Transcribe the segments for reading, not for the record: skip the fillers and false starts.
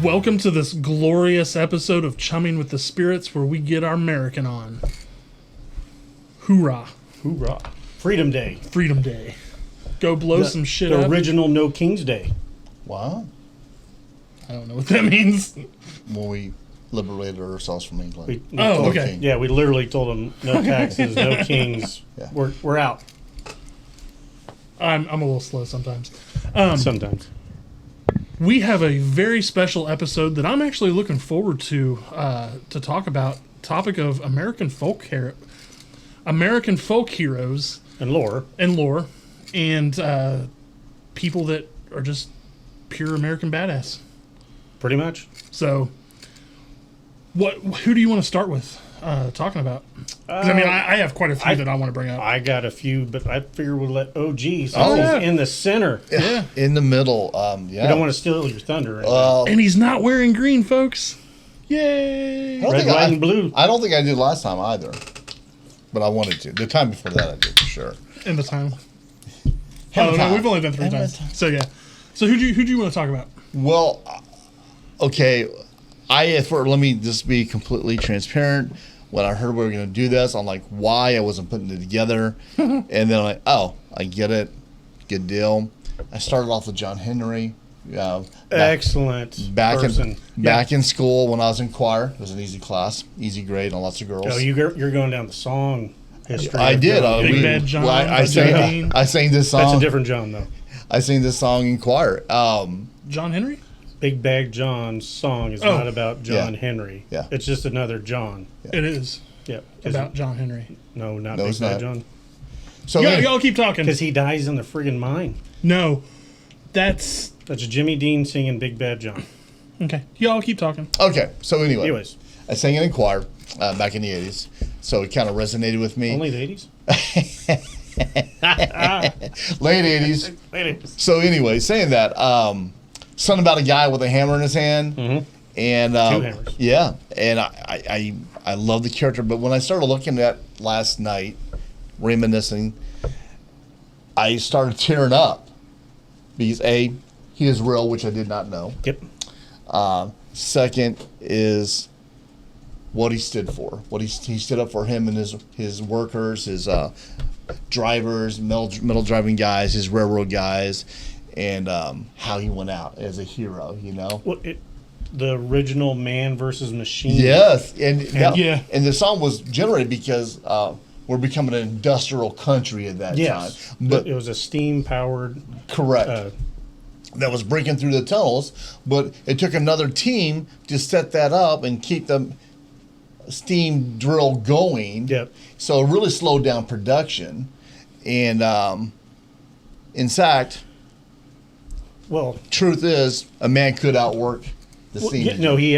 Welcome to this glorious episode of Chumming with the Spirits where we get our American on. Hoorah. Hoorah. Freedom Day. Freedom Day. Go blow some shit the up. The original No King's Day. Wow. I don't know what that means. When we liberated ourselves from England. Okay. King. Yeah, we literally told them no taxes, no kings. Yeah. We're out. I'm a little slow sometimes. Sometimes. We have a very special episode that I'm actually looking forward to talk about. Topic of American folk heroes And lore. And people that are just pure American badass. Pretty much. So, who do you want to start with talking about? 'Cause, I have quite a few that I want to bring up. I got a few, but I figure we'll let OG since he's in the center. Yeah. In the middle. We don't want to steal your thunder. And he's not wearing green, folks. Yay! Red, white, and blue. I don't think I did last time either. But I wanted to. The time before that I did for sure. In the time. No, we've only done 3 times. So, yeah. So, who do you want to talk about? Well, okay. Let me just be completely transparent. When I heard we were going to do this, I'm like, why? I wasn't putting it together. And then I'm like, oh, I get it. Good deal. I started off with John Henry. Excellent person. Back in school when I was in choir. It was an easy class, easy grade on lots of girls. Oh, you're going down the song history. I did. Big Bad John. I sang this song. That's a different John, though. I sang this song in choir. John Henry? Big Bad John's song is not about John Henry. Yeah. It's just another John. It is. Yeah. About John Henry. No, not No, Big it's Bad not. John. So Y'all keep talking. Because he dies in the friggin' mine. No. That's Jimmy Dean singing Big Bad John. okay. Y'all keep talking. Okay. So anyway, Anyways, I sang it in choir back in the 80s. So it kind of resonated with me. only the 80s? Late 80s. Late 80s. So anyway, saying that, something about a guy with a hammer in his hand. Mm-hmm. And 2 hammers. Yeah, and I love the character, but when I started looking at last night, reminiscing, I started tearing up because he is real, which I did not know. Yep. Second is what he stood for. He stood up for him and his workers, his drivers, metal driving guys, his railroad guys, and how he went out as a hero. You know. Well, the original man versus machine. Yes, and the song was generated because we're becoming an industrial country at that time. But it was a steam-powered. Correct. That was breaking through the tunnels, but it took another team to set that up and keep the steam drill going. Yep. So it really slowed down production, and in fact, truth is, a man could outwork the steam. No, he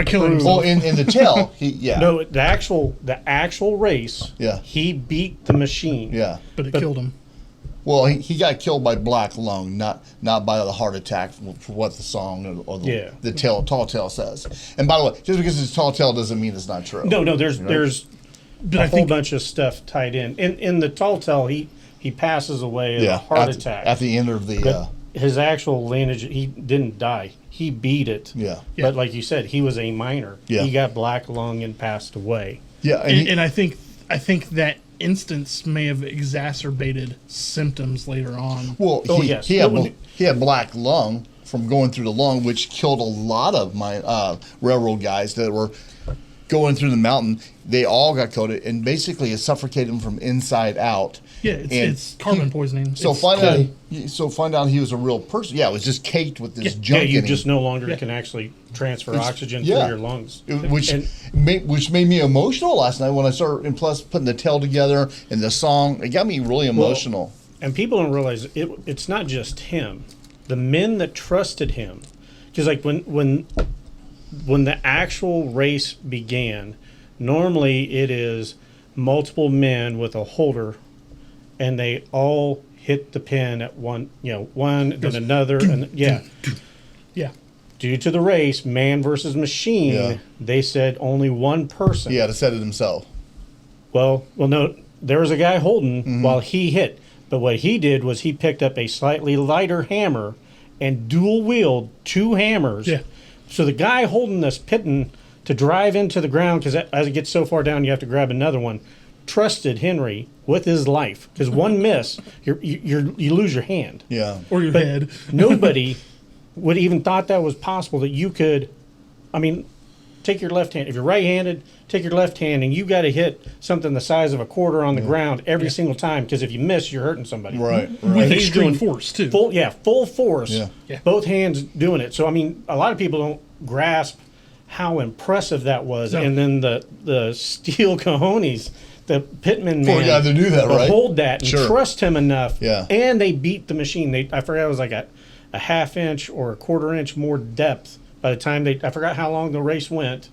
killing himself. Well, in the tail, No, the actual race. Yeah. He beat the machine. Yeah. But it killed him. Well, he got killed by black lung, not by the heart attack, for what the song or the tall tale says. And by the way, just because it's tall tale doesn't mean it's not true. No, there's a whole bunch of stuff tied in. In the tall tale, he passes away of a heart attack at the end of the. But his actual lineage, he didn't die. He beat it. Yeah. But like you said, he was a miner. Yeah. He got black lung and passed away. Yeah, and I think that instance may have exacerbated symptoms later on. Well, he had black lung from going through the lung, which killed a lot of my railroad guys that were going through the mountain. They all got coated, and basically it suffocated them from inside out. Yeah, it's carbon poisoning. So find out he was a real person. Yeah, it was just caked with this junk. Yeah, you in just him. no longer can actually transfer oxygen through your lungs. Which made me emotional last night when I started, and plus putting the tale together and the song, it got me really emotional. Well, and people don't realize it's not just him. The men that trusted him, because like when the actual race began, normally it is multiple men with a holder, and they all hit the pin at one, then another, and yeah. Due to the race, man versus machine, they said only one person. He had to set it himself. Well, no, there was a guy holding while he hit, but what he did was he picked up a slightly lighter hammer and dual wielded 2 hammers. Yeah. So the guy holding this pitton to drive into the ground, because as it gets so far down, you have to grab another one, trusted Henry with his life. Because one miss, you lose your hand. Yeah. Or your head. Nobody would even thought that was possible, that you could, I mean, take your left hand. If you're right-handed, take your left hand, and you got to hit something the size of a quarter on the ground every single time, because if you miss, you're hurting somebody. Right. With Right. he's extreme doing force, too. Full force. Yeah. Yeah. Both hands doing it. So, I mean, a lot of people don't grasp how impressive that was. No. And then the steel cojones, the pitman For a man, guy to do that, to right? hold that and Sure. trust him enough. Yeah. And they beat the machine. I forgot, it was like a half inch or a quarter inch more depth by the time I forgot how long the race went.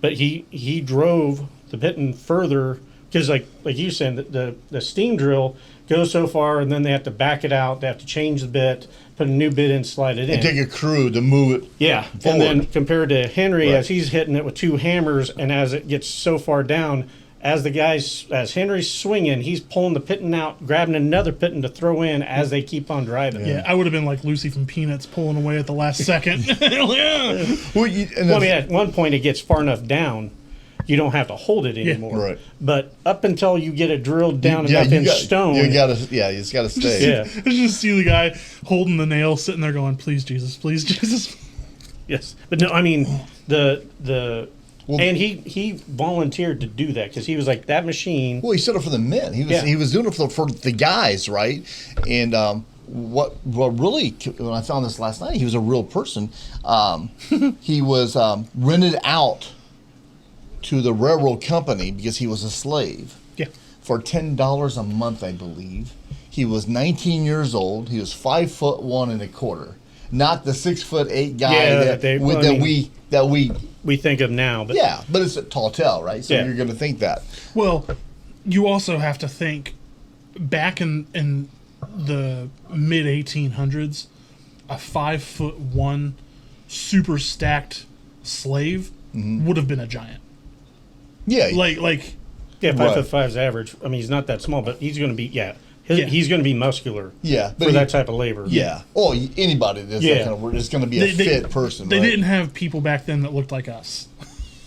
But he drove the pitton further, because like you said, the steam drill goes so far, and then they have to back it out. They have to change the bit, put a new bit in, slide it in. And take a crew to move it. Yeah, forward. and then compared to Henry, Right. as he's hitting it with two hammers, and as it gets so far down, as Henry's swinging, he's pulling the pitton out, grabbing another pitton to throw in as they keep on driving. Yeah, I would have been like Lucy from Peanuts pulling away at the last second. Yeah. Well, Well, I mean, at one point it gets far enough down, you don't have to hold it anymore. Right. But up until you get it drilled down enough in stone. You just gotta stay. Yeah. I just see the guy holding the nail, sitting there going, "Please, Jesus, please, Jesus." Yes, but no, I mean the Well, and he volunteered to do that, because he was like, that machine. Well, he stood up for the men. He was doing it for the guys, right? And what really, when I found this last night, he was a real person. He was rented out to the railroad company because he was a slave. Yeah. For $10 a month, I believe. He was 19 years old. He was 5'1.25", not the 6'8" guy Yeah, that we think of now. But yeah, but it's a tall tale, right? So Yeah. you're going to think that. Well, you also have to think back in the mid 1800s, a 5'1" super stacked slave would have been a giant. Yeah, Like yeah, Right. 5'5" is average. I mean, he's not that small, but he's going to be he's going to be muscular. yeah, for that type of labor. Yeah. Oh, anybody that's that kind of work is going to be a fit person. They right? didn't have people back then that looked like us.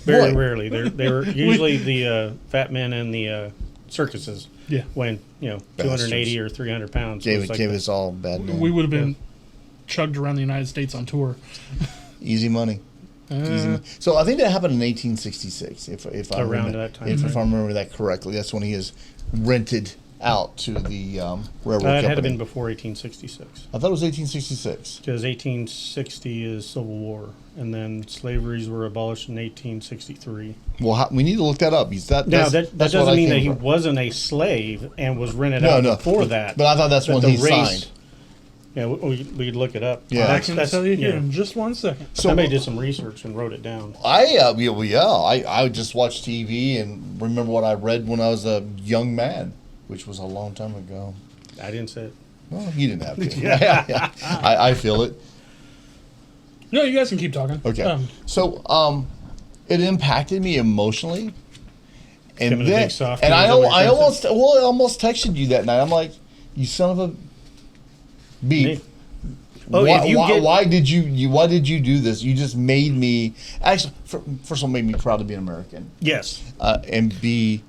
Very Right. rarely. They were usually the fat men in the circuses. Yeah. Weighing 280 or 300 pounds. Gave It was us all bad name. We would have been chugged around the United States on tour. Easy money. Easy money. So I think that happened in 1866, if I Around remember, that time. if I remember that correctly. That's when he is rented out to the railroad It company. had to been before 1866. I thought it was 1866. Because 1860 is Civil War, and then slaveries were abolished in 1863. Well, we need to look that up. Now, That's that what doesn't I mean that came he from. wasn't a slave and was rented No, out no. before that. But I thought that's when the he race- signed. Yeah, we could look it up. Yeah. I can tell you here yeah. in just 1 second. So Somebody did some research and wrote it down. I just watched TV and remember what I read when I was a young man, which was a long time ago. I didn't say it. Well, you didn't have to. Yeah. I feel it. No, you guys can keep talking. Okay. So it impacted me emotionally. And Giving a then, big soft and I nose over your almost texted you that night. I'm like, you son of a beef. Oh, Why did you do this? You just made me actually. First of all, made me proud to be an American, Yes. and B,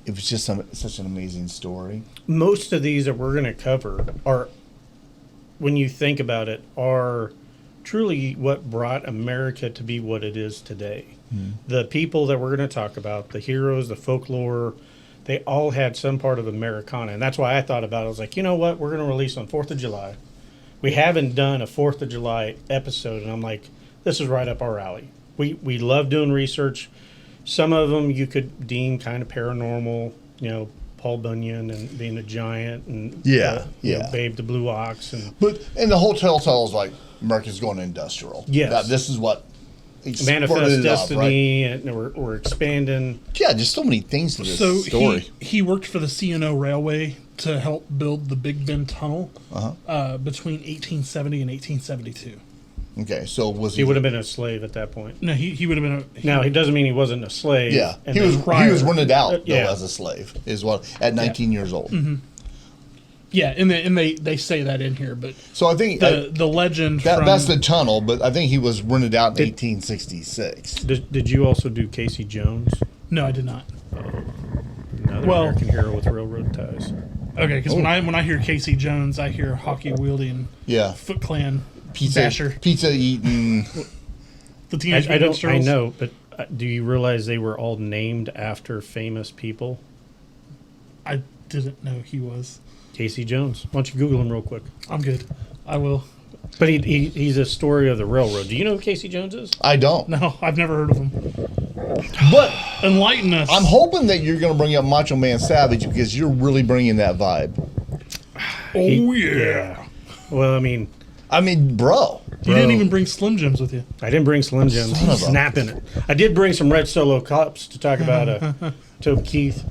it was just such an amazing story. Most of these that we're going to cover are, when you think about it, are truly what brought America to be what it is today. The people that we're going to talk about, the heroes, the folklore, they all had some part of Americana. And that's why I thought about it. I was like, you know what? We're going to release on 4th of July. We haven't done a 4th of July episode. And I'm like, this is right up our alley. We love doing research. Some of them you could deem kind of paranormal, Paul Bunyan and being a giant and Babe the Blue Ox. And The whole telltale is like America's going industrial. Yes. This is what Manifest Destiny, and we're expanding. Yeah, just so many things to this So story. he worked for the C&O Railway to help build the Big Bend Tunnel between 1870 and 1872. Okay, so was He would have been a slave at that point. No, he would have been a... Now, it doesn't mean he wasn't a slave. Yeah, And he then was rented out though, yeah. as a slave, is what at 19 years old. Yeah, and they say that in here, but So I think the legend from, that's the tunnel, but I think he was rented out in 1866. Did you also do Casey Jones? No, I did not. Another Well- American hero with railroad ties. Okay, because when I hear Casey Jones, I hear hockey wielding Yeah, Foot Clan pizza basher. eating. The Teenage I Mutant Ninja don't. I Turtles. know, but do you realize they were all named after famous people? I didn't know he was. Casey Jones. Why don't you Google him real quick? I'm good. I will. But he's a story of the railroad. Do you know who Casey Jones is? I don't. No, I've never heard of him. But Enlighten us. I'm hoping that you're going to bring up Macho Man Savage because you're really bringing that vibe. Oh yeah. Well, I mean, Bro. You didn't even bring Slim Jims with you. I didn't bring Slim Jims. Son of a- Snapping it. I did bring some Red Solo Cups to talk about Toby Keith.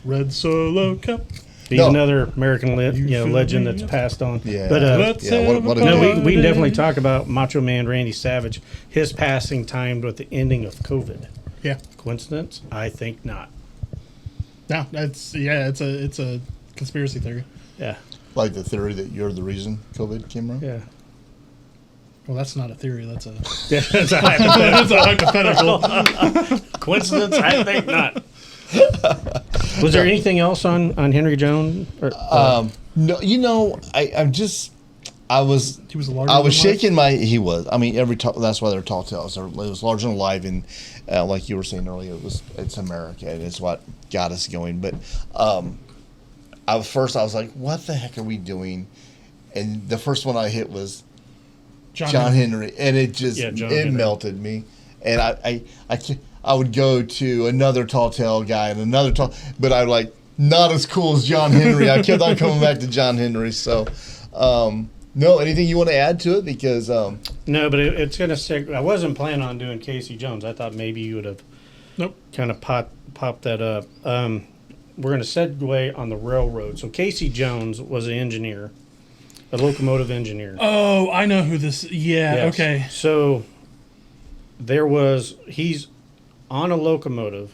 Red Solo Cup. He's No. another American feel legend me? that's passed on. Yeah. But Let's Yeah, have what a a no, dude. we can definitely party. talk about Macho Man Randy Savage. His passing timed with the ending of COVID. Yeah. Coincidence? I think not. No, it's a conspiracy theory. Yeah. Like the theory that you're the reason COVID came around? Yeah. Well, that's not a theory. That's a Yeah, that's a hypothetical. that's a hypothetical. Coincidence? I think not. Was there anything else on Henry Jones? Or, No, I was He was a larger. I was than life. shaking he was. I mean, that's why they're tall tales. It was larger than life, and like you were saying earlier, it's America, and it's what got us going. But I was like, what the heck are we doing? And the first one I hit was John Henry, and it just Yeah, John it Henry. melted me. And I would go to another tall tale guy and another tall, but I like not as cool as John Henry. I kept on coming back to John Henry. So, no, anything you want to add to it? Because no, but it's going to. I wasn't planning on doing Casey Jones. I thought maybe you would have Nope. kind of popped that up. We're going to segue on the railroad. So Casey Jones was an engineer, a locomotive engineer. Oh, I know who this. Yeah. Yes. Okay. So he's on a locomotive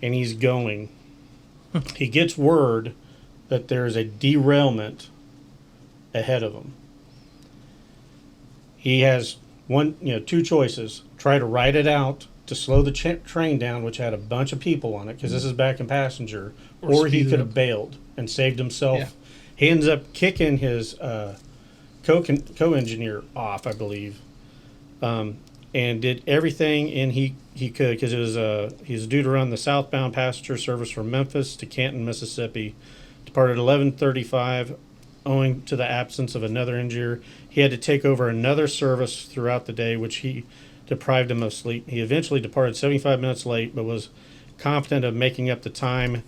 and he's going. He gets word that there's a derailment ahead of him. He has two choices: try to ride it out to slow the train down, which had a bunch of people on it, because this is back in passenger, or he speed it could up. have bailed and saved himself. Yeah. He ends up kicking his co-engineer off, I believe, and did everything he could, because he was due to run the southbound passenger service from Memphis to Canton, Mississippi. Departed 11:35. Owing to the absence of another engineer, he had to take over another service throughout the day, which he deprived him of sleep. He eventually departed 75 minutes late, but was confident of making up the time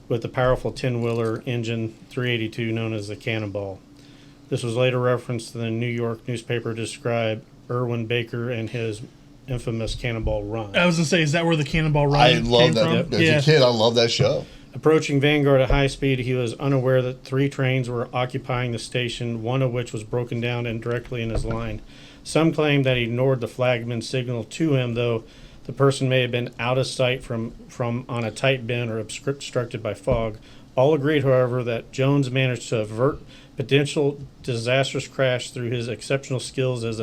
with the powerful 10-wheeler engine 382 known as the Cannonball. This was later referenced in the New York newspaper to describe Irwin Baker and his infamous Cannonball Run. I was gonna say, is that where the Cannonball Run I came love that. from? As a kid, I love that show. Approaching Vanguard at high speed, he was unaware that 3 trains were occupying the station, one of which was broken down and directly in his line. Some claim that he ignored the flagman's signal to him, though the person may have been out of sight from on a tight bend or obstructed by fog. All agreed, however, that Jones managed to avert potential disastrous crash through his exceptional skills as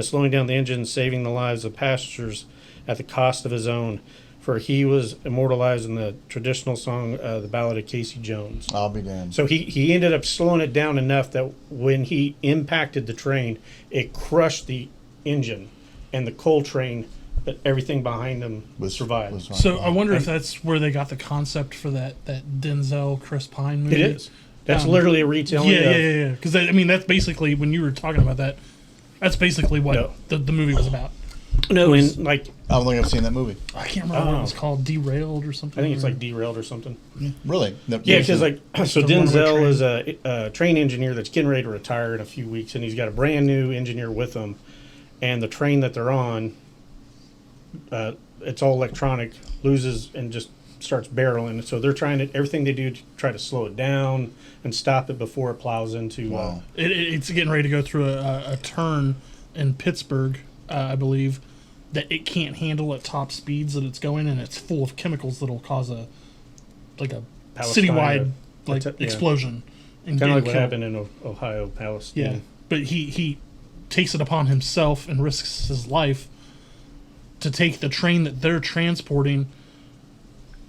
slowing down the engine and saving the lives of passengers at the cost of his own. For he was immortalized in the traditional song, The Ballad of Casey Jones. I'll be damned. So he ended up slowing it down enough that when he impacted the train, it crushed the engine and the coal train, that everything behind them survived. was fine. So I wonder if that's where they got the concept for that Denzel Chris Pine movie. It is. That's literally a retelling. Yeah. Because I mean, that's basically, when you were talking about that, that's basically what No. the movie was about. No, and like I don't think I've seen that movie. I can't remember what it was called, Derailed or something. I think it's like Derailed or something. Really? No, Yeah, because so the runaway Denzel train. is a train engineer that's getting ready to retire in a few weeks, and he's got a brand new engineer with him, and the train that they're on, it's all electronic, loses and just starts barreling. So they're trying to everything they do to try to slow it down and stop it before it plows into. Wow. It's getting ready to go through a turn in Pittsburgh, I believe, that it can't handle at top speeds that it's going, and it's full of chemicals that'll cause a Palestine, citywide yeah. explosion. and Kind of like getting what killed. happened in Ohio, Palestine. Yeah, but he takes it upon himself and risks his life to take the train that they're transporting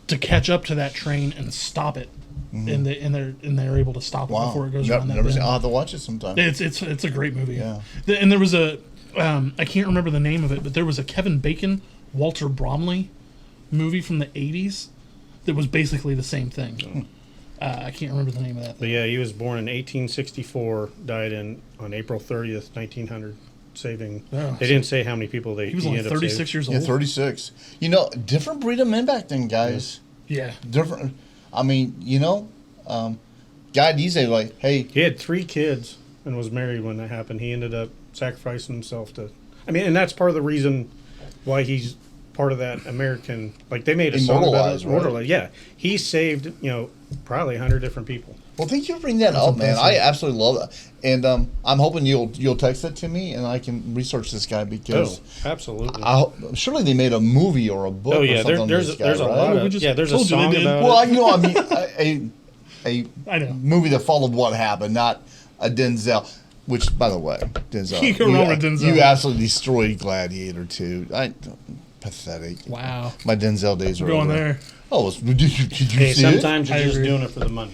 to catch up to that train and stop it, and they're able to stop it Wow. before it goes Never, around that never seen, bend. I'll have to watch it sometime. It's a great movie. Yeah. And there was a I can't remember the name of it, but there was a Kevin Bacon, Walter Bromley movie from the 80s that was basically the same thing. I can't remember the name of that But thing. yeah, he was born in 1864, died on April 30th, 1900, saving. Oh. They didn't say how many people they He was only ended up 36 saving. years Yeah, old. 36. You know, different breed of men back then, guys. Yeah. Different. I mean, guy these days, like, hey, He had 3 kids and was married when that happened. He ended up sacrificing himself to. I mean, and that's part of the reason why he's part of that American. Like they made a song about Immortalized, it. right? Immortalized, yeah. He saved, probably 100 different people. well, thank you for bringing that up, man. I absolutely love that. And I'm hoping you'll text it to me and I can research this guy because Absolutely. surely they made a movie or a book Oh or yeah, something on there's this guy, there's a right? lot We of just there's a told you they song did. about Well, it. I mean, a I know. movie that followed what happened, not a Denzel. Which, by the way, Denzel, You go wrong with Denzel. you absolutely destroyed Gladiator 2. Pathetic. Wow. My Denzel days are We're going over. there. Oh, did you Hey, see it? sometimes you're I just agree. doing it for the money.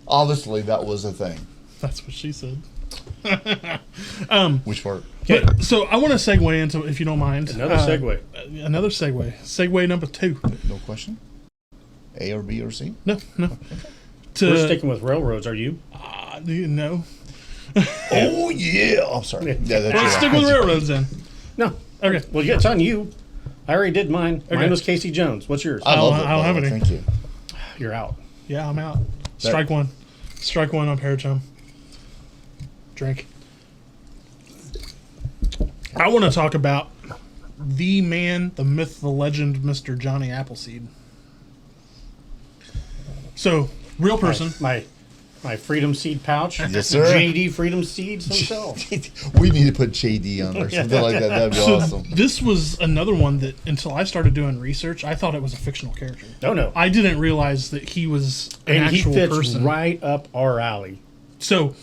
Obviously, that was a thing. That's what she said. Which part? Okay, But, so I want to segue into, if you don't mind. another segue. Another segue. Segue number 2. No question. A or B or C? No. We're sticking with railroads. Are you? No. Oh, yeah. I'm sorry. Yeah, that's Let's right. stick with railroads then. No. Okay. Well, yeah, it's on you. I already did mine. Okay. Mine was Casey Jones. What's yours? I love it. I don't by have the way. any. Thank you. You're out. Yeah, I'm out. Strike one. Strike one on Parachum. Drink. I want to talk about the man, the myth, the legend, Mr. Johnny Appleseed. So, real person. My Freedom Seed pouch. Yes, sir. JD Freedom Seeds himself. We need to put JD on or something like that. That'd be So awesome. this was another one that, until I started doing research, I thought it was a fictional character. No. I didn't realize that he was an And he actual fits person. right up our alley. So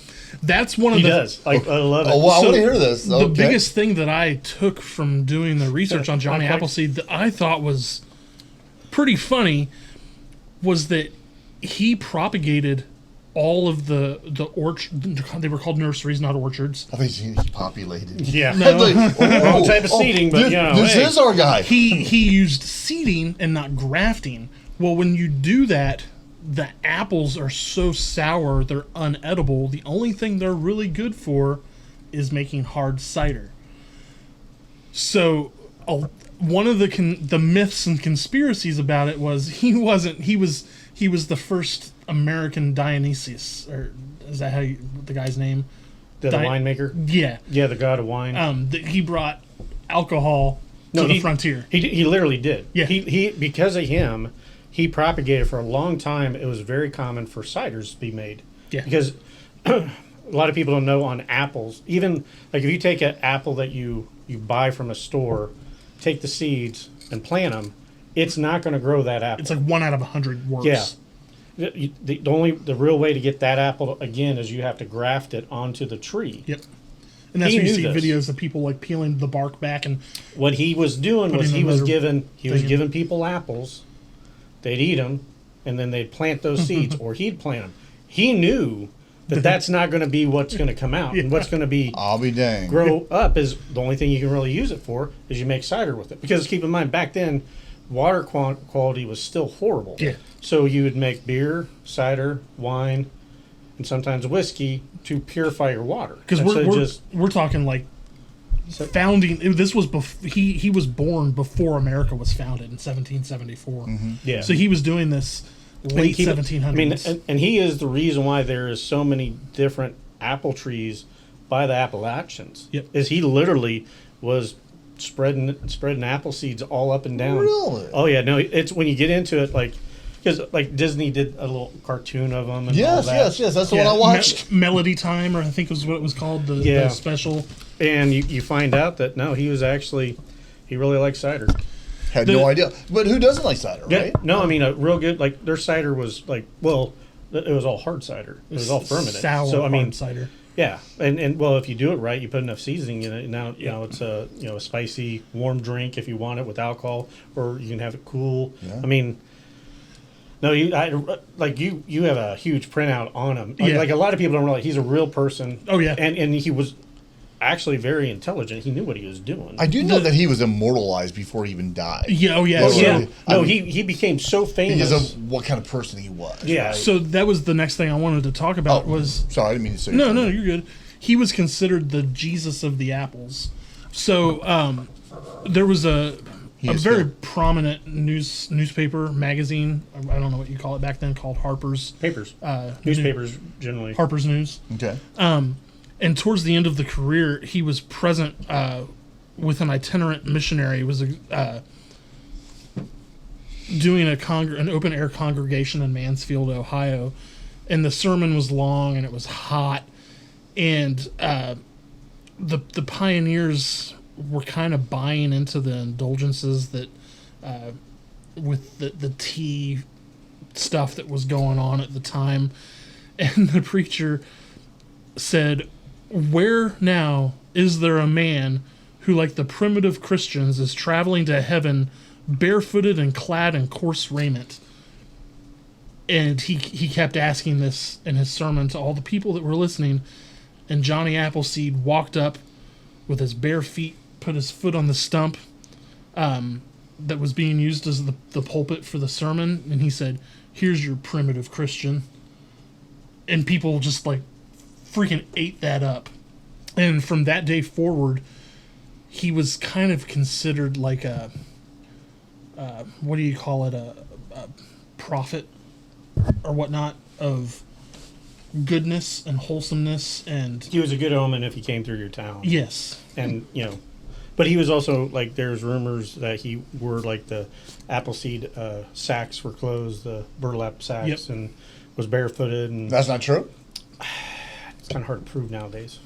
that's one of He the. does. I love it. Oh, wow. I So, want to hear this. The Okay. biggest thing that I took from doing the research on Johnny Okay. Appleseed that I thought was pretty funny was that he propagated all of the orchard. They were called nurseries, not orchards. I think he populated. Yeah. No. Wrong type of seeding, but, this hey. is our guy. He used seeding and not grafting. Well, when you do that, the apples are so sour they're unedible. The only thing they're really good for is making hard cider. So one of the myths and conspiracies about it was he was the first American Dionysius, or is that the guy's name? The winemaker. Yeah. Yeah, the god of wine. That he brought alcohol to the frontier. He literally did. Yeah. He because of him, he propagated for a long time. It was very common for ciders to be made. Yeah. Because a lot of people don't know on apples. Even like if you take an apple that you buy from a store, take the seeds and plant them, it's not going to grow that apple. It's like 1 out of 100 works. Yeah. The real way to get that apple again is you have to graft it onto the tree. Yep. And that's He where you knew see this. videos of people like peeling the bark back and What he was doing was Putting he was another thing. giving people apples. They'd eat them, and then they'd plant those seeds, or he'd plant them. He knew that that's not going to be what's going to come out, and what's going to be I'll be dang. grow up is the only thing you can really use it for is you make cider with it. Because keep in mind, back then, water quality was still horrible. Yeah. So you would make beer, cider, wine, and sometimes whiskey to purify your water. because Instead of we're talking like founding. This was he was born before America was founded in 1774. yeah. So he was doing this late 1700s. I mean, and he is the reason why there is so many different apple trees by the Appalachians. Yep. Is he literally was spreading apple seeds all up and down. Really? Oh yeah, no, it's when you get into it, like because like Disney did a little cartoon of them. And all Yes, that. yes. That's the one I watched. Melody Time, or I think was what it was called. The special. And you find out that no, he really liked cider. Had no idea. But who doesn't like cider, right? No, I mean a real good like their cider was like it was all hard cider. It was all fermented. Sour so I mean, hard cider. yeah, and well, if you do it right, you put enough seasoning in it. Now you know it's a a spicy warm drink if you want it with alcohol, or you can have it cool. Yeah. I mean, no, you have a huge printout on him. Yeah. Like a lot of people don't realize he's a real person. Oh, yeah. and he was actually very intelligent. He knew what he was doing. I do know that he was immortalized before he even died. Yeah, oh yeah. Well, so, yeah, I no, mean, he became so famous. because of what kind of person he was. Yeah. right? so that was the next thing I wanted to talk about was sorry, I didn't mean to say no, that. no, you're good. He was considered the Jesus of the apples. So there was a is very still. prominent newspaper magazine. I don't know what you call it back then, called Harper's Papers, newspapers generally. Harper's News. Okay. And towards the end of the career, he was present with an itinerant missionary. He was doing an open air congregation in Mansfield, Ohio, and the sermon was long and it was hot, and the pioneers were kind of buying into the indulgences that with the tea stuff that was going on at the time, and the preacher said, "Where now is there a man who, like the primitive Christians, is traveling to heaven barefooted and clad in coarse raiment?" And he kept asking this in his sermon to all the people that were listening, and Johnny Appleseed walked up with his bare feet, put his foot on the stump that was being used as the pulpit for the sermon, and he said, "Here's your primitive Christian." And people just like freaking ate that up. And from that day forward, he was kind of considered like a what do you call it, a prophet or whatnot of goodness and wholesomeness. And He was a good omen if he came through your town. yes, And but he was also like, there's rumors that he wore like the Appleseed sacks were closed, the burlap sacks, Yep. and was barefooted, and That's not true. it's kind of hard to prove nowadays.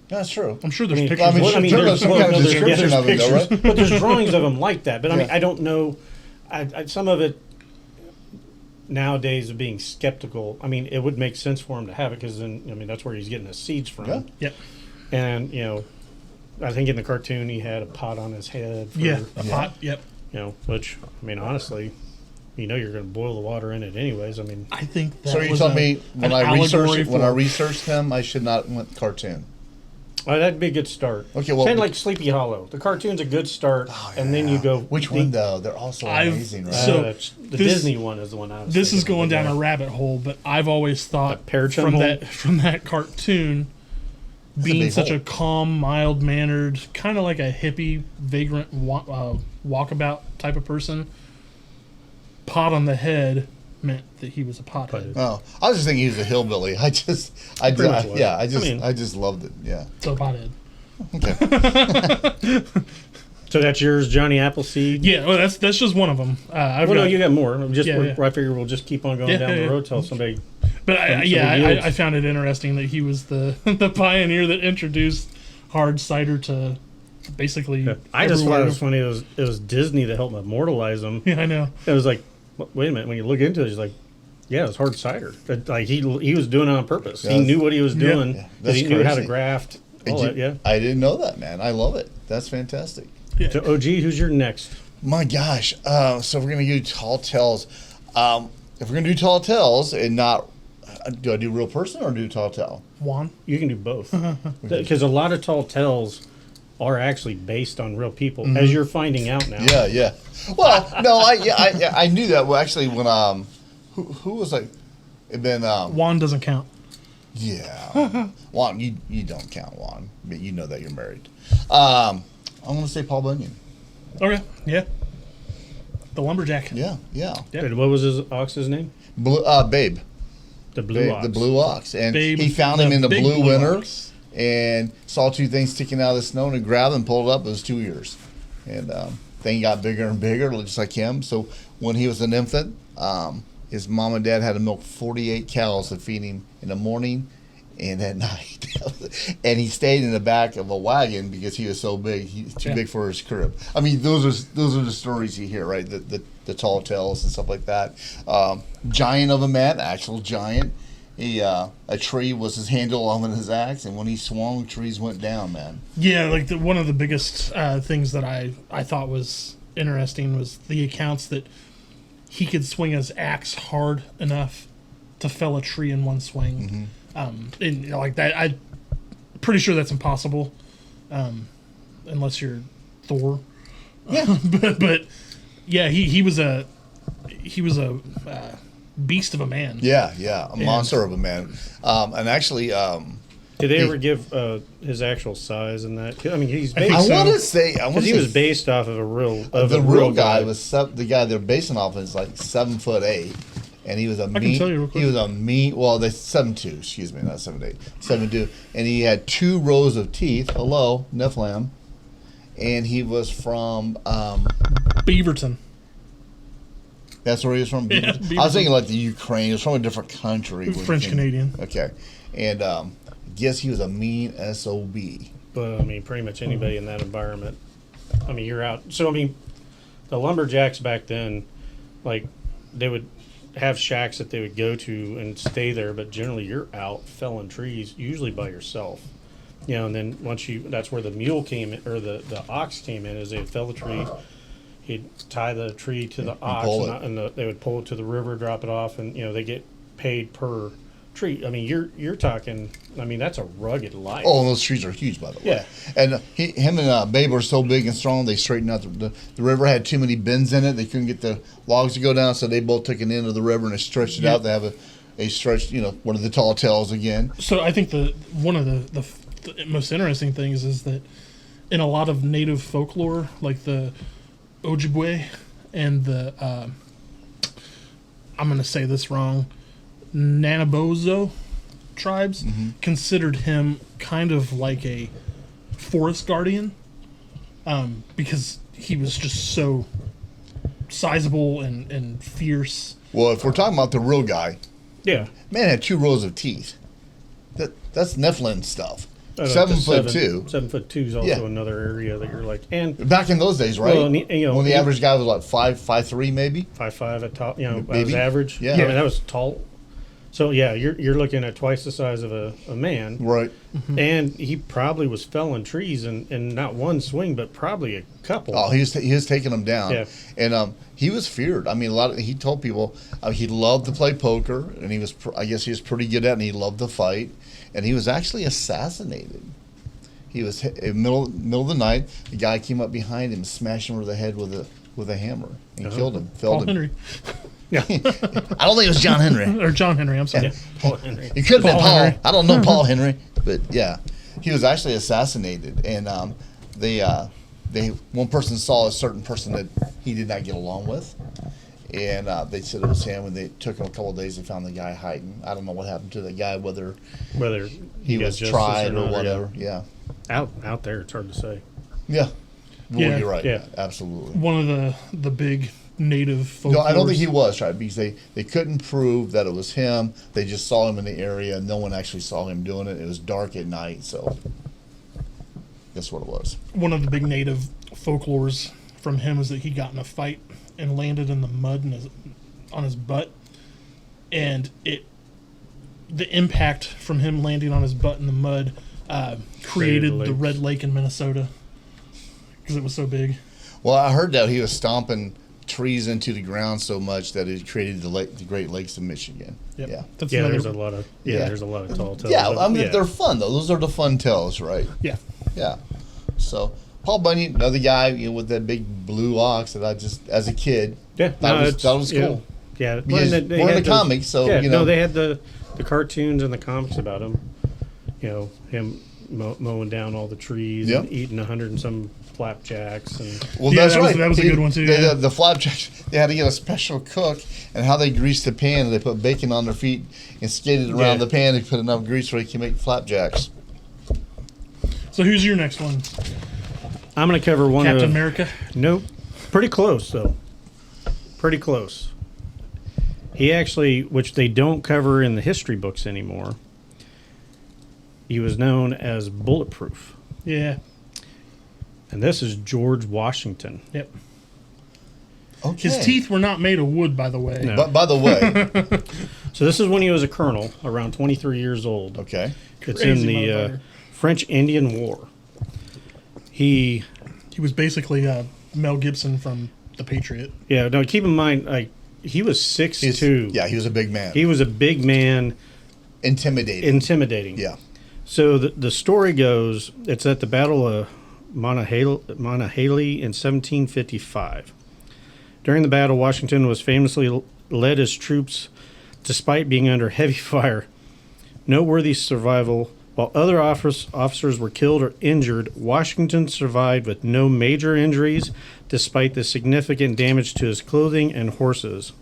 That's true. I'm sure there's I mean, pictures. I mean, Well, sure, there's there's some kind of there's description of it, though, pictures, right? but there's drawings of him like that. But I mean, Yeah. I don't know. Some of it nowadays of being skeptical. I mean, it would make sense for him to have it because then that's where he's getting his seeds from. Yeah. Yep. And I think in the cartoon he had a pot on his head. For, Yeah, a pot. Yep. Which I mean, honestly, you're going to boil the water in it anyways. I mean, I think that So you was told me when an I allegory researched him, I should not went cartoon. that'd be a good start. Okay, well- kind of like Sleepy Hollow. The cartoon's a good start, and then you go. Which one though? They're all so amazing, right? so the this- Disney one is the one I was. This is thinking going of, down yeah. a rabbit hole, but I've always thought A pear chum from hole? from that cartoon being big such hole. a calm, mild mannered, kind of like a hippie, vagrant walkabout type of person. Pot on the head meant that he was a pothead. Oh, I was just thinking he was a hillbilly. I Pretty much was. I just loved it. Yeah. So pothead. Okay. So that's yours, Johnny Appleseed. Yeah, well, that's just one of them. I've Well, no, got, you got more. I Yeah. figure we'll just keep on going Yeah, down yeah, the yeah. road till somebody. but some I yields. found it interesting that he was the the pioneer that introduced hard cider to basically. I just thought everywhere. it was funny. It was Disney that helped immortalize him. Yeah, I know. It was like, wait a minute. When you look into it, it's like, yeah, it's hard cider. Like he was doing it on purpose. Yeah. He knew what he was doing. Yeah. 'Cause That's he knew how to crazy. graft. All that, yeah. I didn't know that, man. I love it. That's fantastic. So OG, who's your next? My gosh. So we're gonna do tall tales. If we're gonna do tall tales and not, do I do real person or do tall tale? Juan. You can do both, because a lot of tall tales are actually based on real people, as you're finding out now. Yeah, yeah. Well, no, I knew that. Well, actually, when who was like, it been Juan doesn't count. yeah, Juan, you don't count Juan, but you know that you're married. I'm gonna say Paul Bunyan. Okay. Yeah. The lumberjack. Yeah, yeah. Yeah. And what was his ox's name? Babe. The blue Babe, ox. the blue ox, and Babe, he found him in the big blue winter, ox. and saw two things sticking out of the snow, and he grabbed them, pulled it up. It was 2 years, and thing got bigger and bigger, just like him. So when he was an infant, his mom and dad had to milk 48 cows to feed him in the morning And at night, and he stayed in the back of a wagon because he was so big. He's too big for his crib. I mean, those are the stories you hear, right? The tall tales and stuff like that. Giant of a man, actual giant. A tree was his handle on his axe, and when he swung, trees went down, man. Yeah, like one of the biggest things that I thought was interesting was the accounts that he could swing his axe hard enough to fell a tree in one swing. And like that, I'm pretty sure that's impossible, unless you're Thor. Yeah, but yeah, he was a beast of a man. yeah, a monster of a man. And actually, Did they ever give his actual size in that? I mean, he's I think based. so. I want to say He was based off of a real. the real guy was the guy they're basing off of is like 7'8", and he was a mean. tell you real quick. He was a mean. Well, they 7'2". Excuse me, not 7'8". 7'2", and he had 2 rows of teeth. Hello, Nephilim, and he was from. Beaverton. That's where he was from. Yeah, I was thinking like the Ukraine. He was from a different country. French Canadian. Okay, and guess he was a mean SOB. But I mean, pretty much anybody in that environment. I mean, you're out. So I mean, the lumberjacks back then, like, they would have shacks that they would go to and stay there, but generally you're out felling trees, usually by yourself. You know, and then that's where the mule came in, or the ox came in, is they'd fell the tree, he'd tie the tree to the ox, they would pull it to the river, drop it off, and, you know, they get paid per tree. I mean, you're talking, I mean, that's a rugged life. Oh, and those trees are huge, by the way. Yeah. And him and Babe were so big and strong, they straightened out the river had too many bends in it. They couldn't get the logs to go down, so they both took an end of the river and they stretched it out. They have a stretched, you know, one of the tall tales again. So I think one of the most interesting things is that in a lot of native folklore, like the Ojibwe and the I'm going to say this wrong, Nanabozo tribes considered him kind of like a forest guardian, because he was just so sizable and fierce. Well, if we're talking about the real guy, Yeah. man had 2 rows of teeth. That's Nephilim stuff. Like 7'2". 7'2" is also Yeah. another area that you're like, and Back in those days, right? Well, and you know, when the average guy was like 5'3", maybe. 5'5" at top, you know, that Maybe. was average. Yeah. I mean, that was tall. So yeah, you're looking at twice the size of a man, Right. and he probably was felling trees in not one swing, but probably a couple. Oh, he was taking them down. Yeah. And he was feared. I mean, he told people he loved to play poker, and I guess he was pretty good at it, and he loved to fight, and he was actually assassinated. He was in the middle of the night. The guy came up behind him, smashed him over the head with a hammer, and killed him. Paul Felled him. Henry. I don't think it was John Henry. Or John Henry, I'm sorry. Yeah, Paul Henry. It could have been Paul Paul. Henry. I don't know Paul Henry, but yeah, he was actually assassinated, and one person saw a certain person that he did not get along with, and they said it was him. And they took him a couple of days. They found the guy hiding. I don't know what happened to the guy, whether he got was justice tried or not, whatever. Yeah, out there, it's hard to say. yeah. Well, Yeah. you're right. Yeah. Absolutely. One of the big native folklore. No, I don't think he was tried because they couldn't prove that it was him. They just saw him in the area. No one actually saw him doing it. It was dark at night, so that's what it was. One of the big native folklores from him is that he got in a fight and landed in the mud on his butt, and the impact from him landing on his butt in the mud created the Red Lake in Minnesota because it was so big. Well, I heard that he was stomping trees into the ground so much that it created the Great Lakes of Michigan. Yep. Yeah. That's Yeah, another- there's a lot of there's a lot of tall tales. Yeah, I mean, yeah. they're fun, though. Those are the fun tales, right? Yeah. Yeah. So, Paul Bunyan, another guy with that big blue ox that I just, as a kid, thought was cool. Yeah, Because they we're in had the comics, so, yeah, you know. no, they had the cartoons and the comics about him. You know, him mowing down all the trees Yep. and eating 100 and some flapjacks and Well, Yeah, that's that was- right. that was a good one, too, yeah. The flapjacks, they had to get a special cook, and how they greased the pan, they put bacon on their feet and skated around Yeah. the pan and put enough grease so they can make flapjacks. So who's your next one? I'm going to cover one Captain of America? Nope. Pretty close, though. Pretty close. He actually, which they don't cover in the history books anymore, he was known as Bulletproof. Yeah. And this is George Washington. Yep. Okay. His teeth were not made of wood, by the way. No. But by the way, So this is when he was a colonel, around 23 years old. okay. It's Crazy in the motherfucker. French Indian War. He He was basically Mel Gibson from The Patriot. Yeah, no, keep in mind, like, he was 6'2". Yeah, he was a big man. He was a big man, Intimidating. Yeah. So the story goes, it's at the Battle of Monongalia in 1755. During the battle, Washington was famously led his troops despite being under heavy fire. Noteworthy survival. While other officers were killed or injured, Washington survived with no major injuries despite the significant damage to his clothing and horses.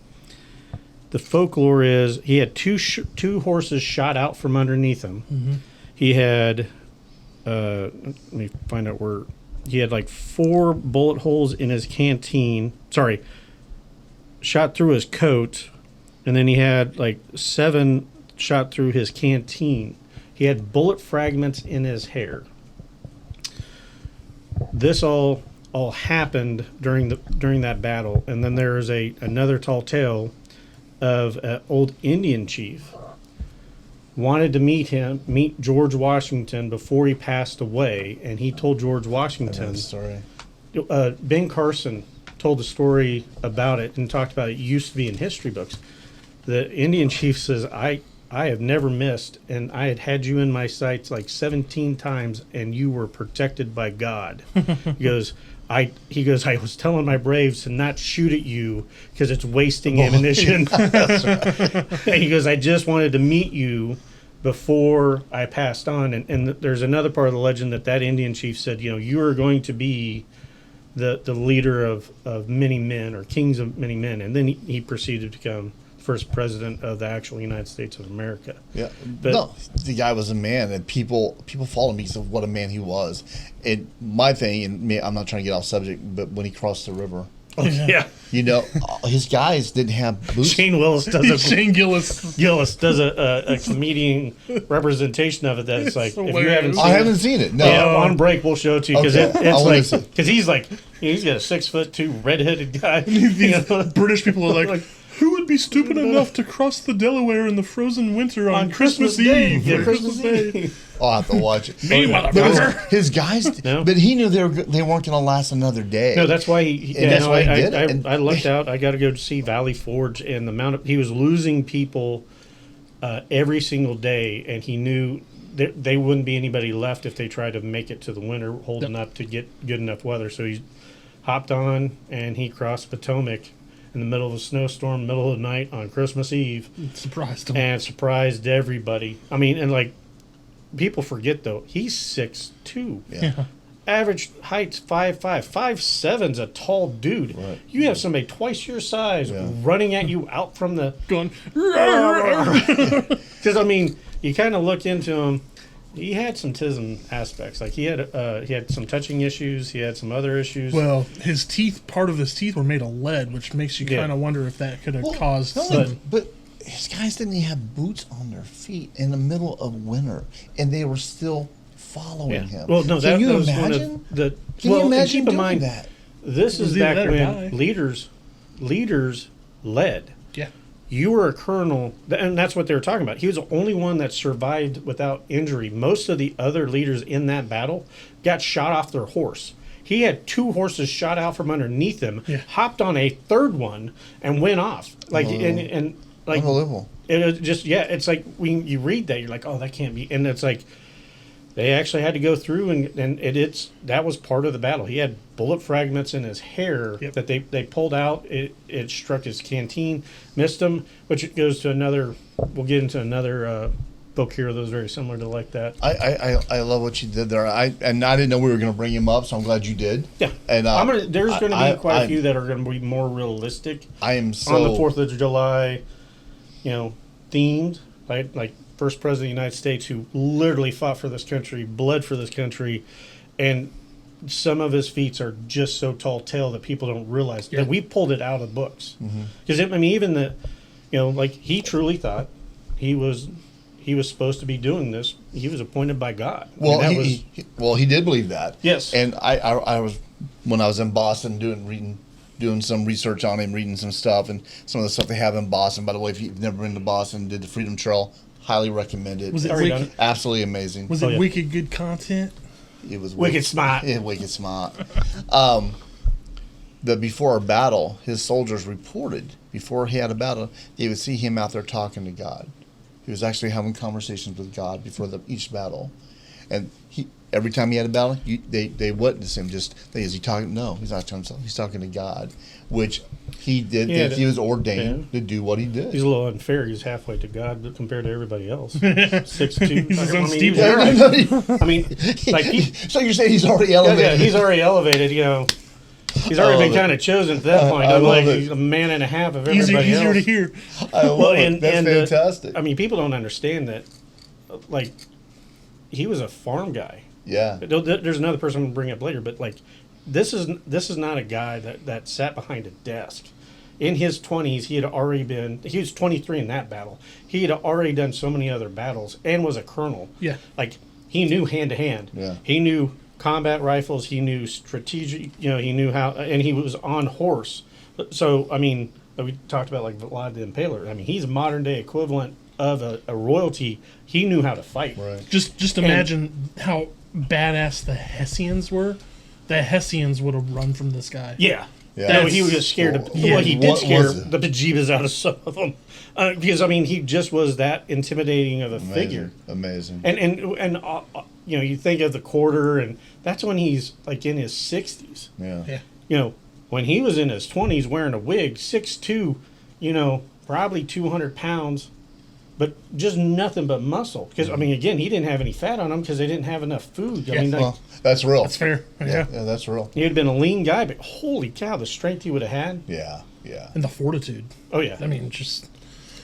The folklore is he had two horses shot out from underneath him. Mm-hmm. He had, let me find out where, he had like 4 bullet holes in his canteen. Sorry, shot through his coat, and then he had like 7 shot through his canteen. He had bullet fragments in his hair. This all happened during that battle, and then there is another tall tale of an old Indian chief wanted to meet George Washington before he passed away, and he told George Washington. Story. Ben Carson told the story about it and talked about it. It used to be in history books. The Indian chief says, I have never missed, and I had you in my sights like 17 times, and you were protected by God. He goes, I was telling my braves to not shoot at you because it's wasting ammunition. He goes, I just wanted to meet you before I passed on. And there's another part of the legend that Indian chief said, you are going to be the leader of many men, or kings of many men. And then he proceeded to become first president of the actual United States of America. Yeah, but no, the guy was a man, and people followed him because of what a man he was. And my thing, and I'm not trying to get off subject, but when he crossed the river, yeah. His guys didn't have boots. Shane Gillis does a comedian representation of it. That's like, if you haven't seen I haven't seen it. No, yeah, on break we'll show it to you because Okay. it's like because he's got a 6'2" redheaded guy. These British people are like, who would be stupid enough to cross the Delaware in the frozen winter on Christmas Eve? Yeah, or Christmas Day? I'll have to watch it. Me, But motherfucker. his guys, No. but he knew they weren't going to last another day. No, that's why That's why he did it. And- I lucked out. I got to go see Valley Forge, and the amount of he was losing people every single day, and he knew they wouldn't be anybody left if they tried to make it to the winter, holding up to get good enough weather. So he hopped on and he crossed Potomac in the middle of a snowstorm, middle of the night on Christmas Eve, Surprised him. and surprised everybody. I mean, and like people forget though, he's 6'2". Yeah. Average height's 5'5". 5'7's a tall dude. Right. You have somebody twice your size Yeah. running at you out from the. Going, Because I mean, you kind of look into him. He had some tism aspects. Like he had some touching issues. He had some other issues. well, part of his teeth were made of lead, which makes you Yeah. kind of wonder if that could have Well, caused no, some. but his guys didn't even have boots on their feet in the middle of winter, and they were still following Yeah. him. Well, no, Can you that was imagine? one of the. Can well, you and imagine keep in doing mind, that? this is It was back either that or when die. leaders led. Yeah. You were a colonel, and that's what they were talking about. He was the only one that survived without injury. Most of the other leaders in that battle got shot off their horse. He had 2 horses shot out from underneath him, Yeah. hopped on a third one, and went off. Like and like Unbelievable. it was just it's like when you read that you're like, oh, that can't be. And it's like they actually had to go through and that was part of the battle. He had bullet fragments in his hair Yep. that they pulled out. It struck his canteen, missed him, which it goes to another. We'll get into another book here that was very similar to like that. I love what you did there. I didn't know we were going to bring him up, so I'm glad you did. Yeah, And there's going to be quite I- a few that are going to be more realistic I am so on the 4th of July, themed, right? Like first president of the United States who literally fought for this country, bled for this country, and some of his feats are just so tall tale that people don't realize Yeah. that we pulled it out of books. Because I mean, even the, like he truly thought he was he was supposed to be doing this. He was appointed by God. Well, I mean, he did believe that. Yes. And I was, when I was in Boston doing some research on him, reading some stuff, and some of the stuff they have in Boston. By the way, if you've never been to Boston, did the Freedom Trail, highly recommend it. Was it Already wicked, done it. Absolutely amazing. was it wicked good content? It was Wicked smart. Yeah, wicked smart. That before a battle, his soldiers reported, before he had a battle, they would see him out there talking to God. He was actually having conversations with God before each battle. And every time he had a battle, they witnessed him. Is he talking? No, he's not to himself. He's talking to God, which he did. Yeah, he was ordained to do what he did. He's a little unfair. He's halfway to God compared to everybody else. 6'2". He's his own I mean, Steve. I mean, like so you're saying he's already yeah, elevated? he's already elevated. You know, he's already been kind of chosen at that point. I love Like it. he's a man and a half of everybody Easier else. to hear. I love Well, it. That's fantastic. I mean, people don't understand that. Like, he was a farm guy. Yeah. There's another person I'm going to bring up later, but like, this is not a guy that sat behind a desk. In his 20s, he was 23 in that battle. He had already done so many other battles and was a colonel. Yeah. Like, he knew hand to hand. Yeah. He knew combat rifles. He knew strategic, he knew how, and he was on horse. So, I mean, we talked about like Vlad the Impaler. I mean, he's a modern day equivalent of a royalty. He knew how to fight. Right. Just imagine how badass the Hessians were. The Hessians would have run from this guy. Yeah. Yeah. He was just scared. Yeah. Well, he did What scare was it? the bejeebus out of some of them, because I mean, he just was that intimidating of a figure. Amazing. And you think of the quarter, and that's when he's like in his 60s. Yeah. Yeah. You know, when he was in his 20s wearing a wig, 6'2", probably 200 pounds, but just nothing but muscle. Because I mean, again, he didn't have any fat on him because they didn't have enough food. I mean, like, Well, that's real. That's fair. Yeah. Yeah, that's real. he had been a lean guy, but holy cow, the strength he would have had. Yeah. Yeah. And the fortitude. Oh yeah. I mean, just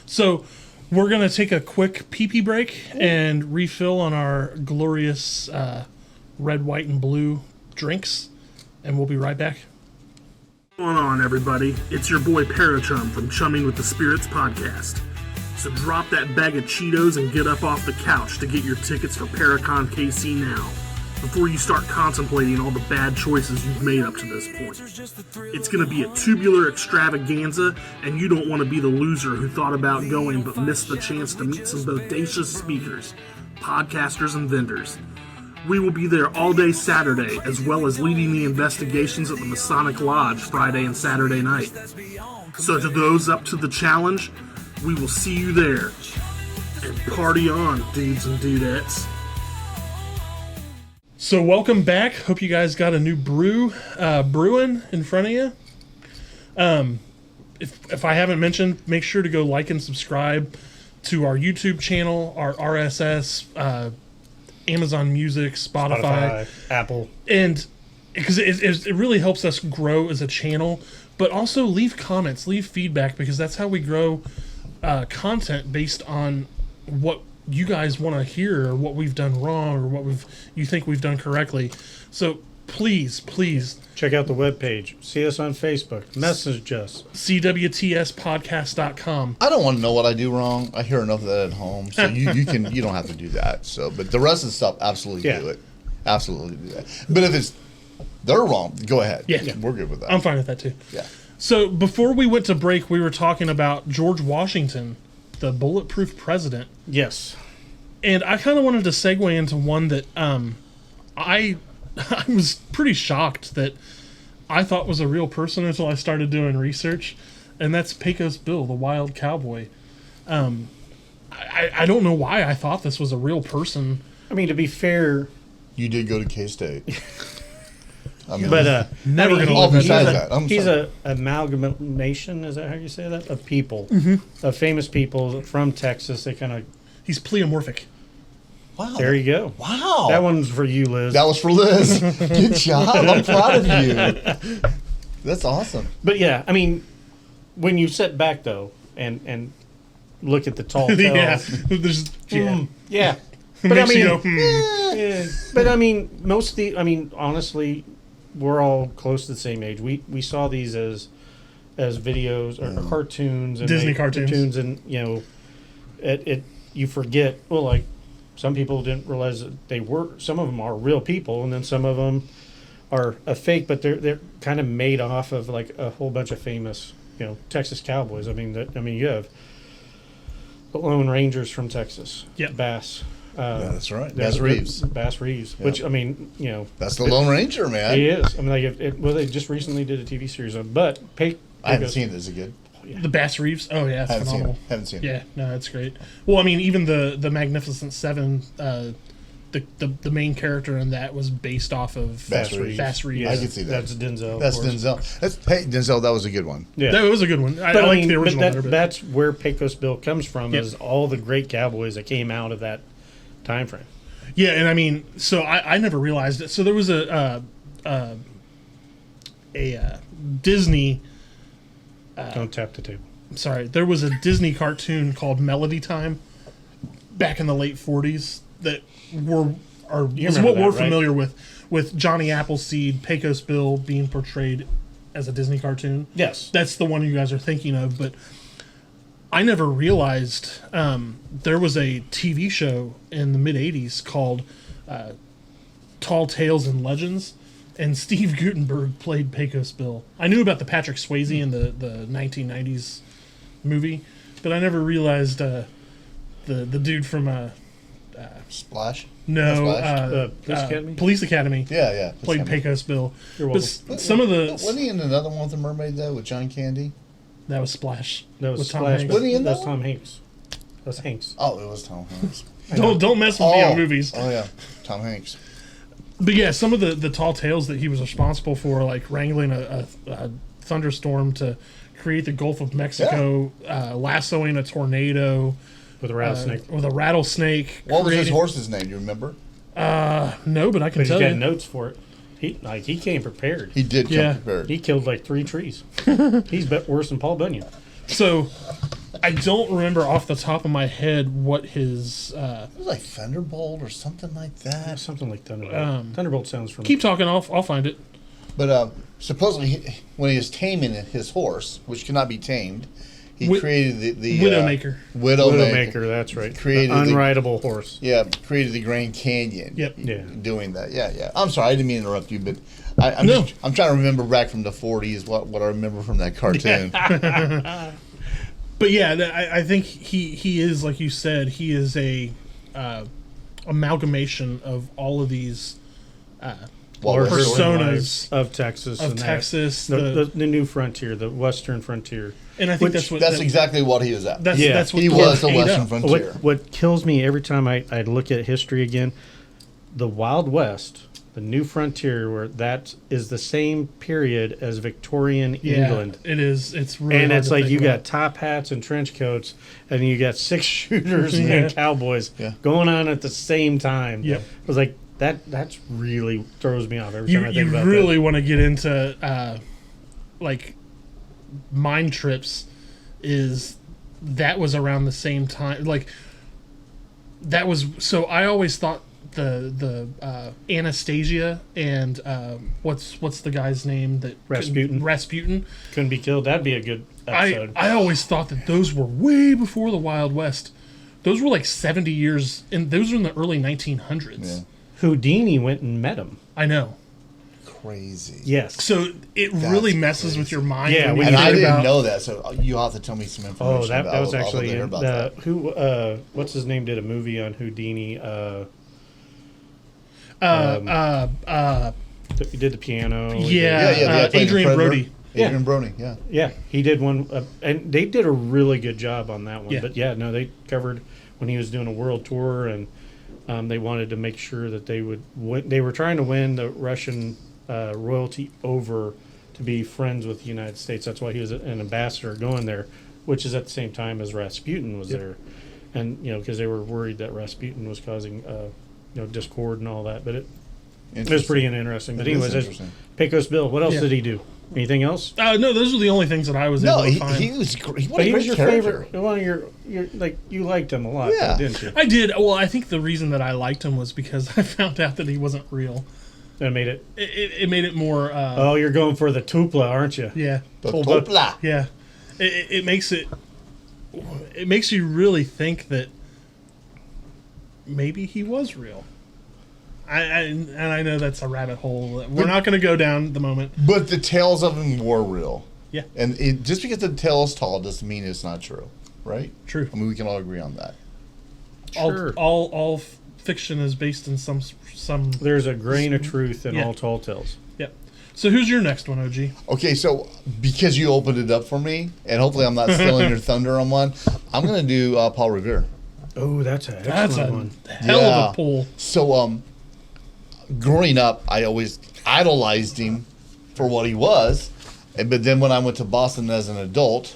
so we're gonna take a quick pee-pee break and refill on our glorious red, white, and blue drinks, and we'll be right back. What's going on, everybody? It's your boy Parachum from Chumming with the Spirits podcast. So drop that bag of Cheetos and get up off the couch to get your tickets for Paracon KC now, before you start contemplating all the bad choices you've made up to this point. It's going to be a tubular extravaganza, and you don't want to be the loser who thought about going but missed the chance to meet some bodacious speakers, podcasters, and vendors. We will be there all day Saturday, as well as leading the investigations at the Masonic Lodge Friday and Saturday night. So to those up to the challenge, we will see you there. And party on, dudes and dudettes. So welcome back. Hope you guys got a new brew brewing in front of you. If I haven't mentioned, make sure to go like and subscribe to our YouTube channel, our RSS, Amazon Music, Spotify, Apple. and because it really helps us grow as a channel. But also leave comments, leave feedback, because that's how we grow content based on what you guys want to hear, or what we've done wrong, or what you think we've done correctly. So please Check out the webpage. See us on Facebook. Message us. cwtspodcast.com. I don't want to know what I do wrong. I hear enough of that at home, so you don't have to do that. So, but the rest of the stuff, absolutely do it. Absolutely do that. But if they're wrong, go ahead. Yeah. We're good with that. I'm fine with that too. Yeah. So before we went to break, we were talking about George Washington, the bulletproof president. Yes. And I kind of wanted to segue into one that I was pretty shocked that I thought was a real person until I started doing research, and that's Pecos Bill, the wild cowboy. I don't know why I thought this was a real person. I mean, to be fair, You did go to K-State. I mean, but Never gonna all live that besides down. that, I'm he's sorry. a amalgamation. Is that how you say that? Of people, of famous people from Texas. They kind of. He's pleomorphic. Wow. There you go. Wow. That one's for you, Liz. That was for Liz. Good job. I'm proud of you. That's awesome. But yeah, I mean, when you sit back though and look at the tall tales, Yeah. There's, yeah. yeah. But I Makes you mean, go, hmm. yeah. But I mean, honestly, we're all close to the same age. We saw these as videos or cartoons and Disney cartoons. and you forget. Well, like some people didn't realize that they were. Some of them are real people, and then some of them are a fake, but they're kind of made off of like a whole bunch of famous, Texas cowboys. I mean, you have the Lone Rangers from Texas, Yep. Bass. Yeah, that's right. there's Bass Reeves. Bass Reeves, which I mean, That's the Lone Ranger, man. he is. I mean, like they just recently did a TV series on, but I haven't seen it. Is it good? The Bass Reeves. Oh yeah, it's Haven't seen it. phenomenal. Haven't seen it. Yeah, no, it's great. Well, I mean, even the Magnificent Seven, the main character in that was based off of Bass Reeves. Bass Reeves. I can see that. That's Denzel. That's of course. Denzel. Hey, Denzel, that was a good one. Yeah. That was a good one. I But I like mean, the original but better. But that's where Pecos Bill comes from. Yep. Is all the great cowboys that came out of that time frame. yeah, and I mean, so I never realized it. So there was a Disney. Don't tap the table. Sorry, there was a Disney cartoon called Melody Time back in the late '40s that is remember what that, we're right? familiar with Johnny Appleseed, Pecos Bill being portrayed as a Disney cartoon. Yes. That's the one you guys are thinking of, but I never realized there was a TV show in the mid '80s called Tall Tales and Legends, and Steve Guttenberg played Pecos Bill. I knew about the Patrick Swayze in the 1990s movie, but I never realized the dude from Splash. Police Academy? Police Academy Yeah. played Pecos Bill. You're But welcome. some of the Wasn't he in another one with the mermaid though, with John Candy? that was Splash. That was with Tom Splash. Hanks. Wasn't he in that That's one? Tom Hanks. That's Hanks. Oh, it was Tom Hanks. Don't mess with me on movies. Oh yeah, Tom Hanks. But yeah, some of the tall tales that he was responsible for, like wrangling a thunderstorm to create the Gulf of Mexico, lassoing a tornado With a rattlesnake. with a rattlesnake. What was his creating- horse's name? Do you remember? No, but I can But he's tell got you. notes for it. He came prepared. He did come Yeah. prepared. He killed like 3 trees. He's worse than Paul Bunyan. So I don't remember off the top of my head what his. It was like Thunderbolt or something like that. Something like Thunderbolt. Thunderbolt sounds familiar. Keep talking. I'll find it. But supposedly, when he was taming his horse, which cannot be tamed, he Wi- created the Widowmaker. Widowmaker. That's right. Created the the- unrideable horse. Yeah, created the Grand Canyon. Yep. Yeah. Doing that. Yeah. I'm sorry, I didn't mean to interrupt you, but I'm No. I'm trying to remember back from the 40s what I remember from that cartoon. But yeah, I think he is, like you said, he is a amalgamation of all of these Walrus Larger Personas lives of Texas. of and that. Texas. The new frontier, the western frontier. And I think Which- that's Exactly what he was at. that's Yeah. that's what He was the ate Western up. frontier. What kills me every time I look at history again, the Wild West, the new frontier, where that is the same period as Victorian Yeah, England. it is. It's really And hard it's to like think you about. got top hats and trench coats, and you got 6 shooters Yeah. and cowboys Yeah. going on at the same time. Yep. It was like that's really throws me off every you time I think you about really want to get into like mind trips. That was around the same time, like that was. So I always thought the Anastasia and what's the guy's name that Rasputin. Rasputin. that. Couldn't be killed. That'd be a good episode. I always thought that those were way before the Wild West. Those were like 70 years, and those were in the early 1900s. Yeah. Houdini went and met him. I know. Crazy. Yes. So it really messes with your mind. Yeah, when when you And you I think didn't about, know that, so you'll have to tell me some information. Oh, that was actually about that. who? What's his name? Did a movie on Houdini? He did the piano. He yeah, did- Yeah, they played the Adrian Predator. Brody. Adrian Brody, yeah. yeah. He did one, and they did a really good job on that one. Yeah. But yeah, no, they covered when he was doing a world tour, and they wanted to make sure that they would. They were trying to win the Russian royalty over to be friends with the United States. That's why he was an ambassador going there, which is at the same time as Rasputin was there, and because they were worried that Rasputin was causing discord and all that. But it was pretty interesting. But It is anyways, that's interesting. Pecos Bill. What else Yeah. did he do? Anything else? No, those were the only things that I was No, able to find. he was great. What But a he was great your character. favorite. One of your like you liked him a lot, Yeah. didn't you? I did. Well, I think the reason that I liked him was because I found out that he wasn't real. That made it. It made it more. Oh, you're going for the tupla, aren't you? Yeah, The Hold up. Topla. yeah. It makes it. It makes you really think that maybe he was real. And I know that's a rabbit hole. We're not going to go down at the moment. But the tales of him were real. Yeah. And just because the tale is tall doesn't mean it's not true, right? True. I mean, we can all agree on that. Sure. All fiction is based in some. There's a grain of truth in Yeah. all tall tales. Yep. So who's your next one, OG? Okay, so because you opened it up for me, and hopefully I'm not stealing your thunder on one, I'm going to do Paul Revere. Oh, that's an That's excellent a one. hell of a pull. So, growing up, I always idolized him for what he was. But then when I went to Boston as an adult,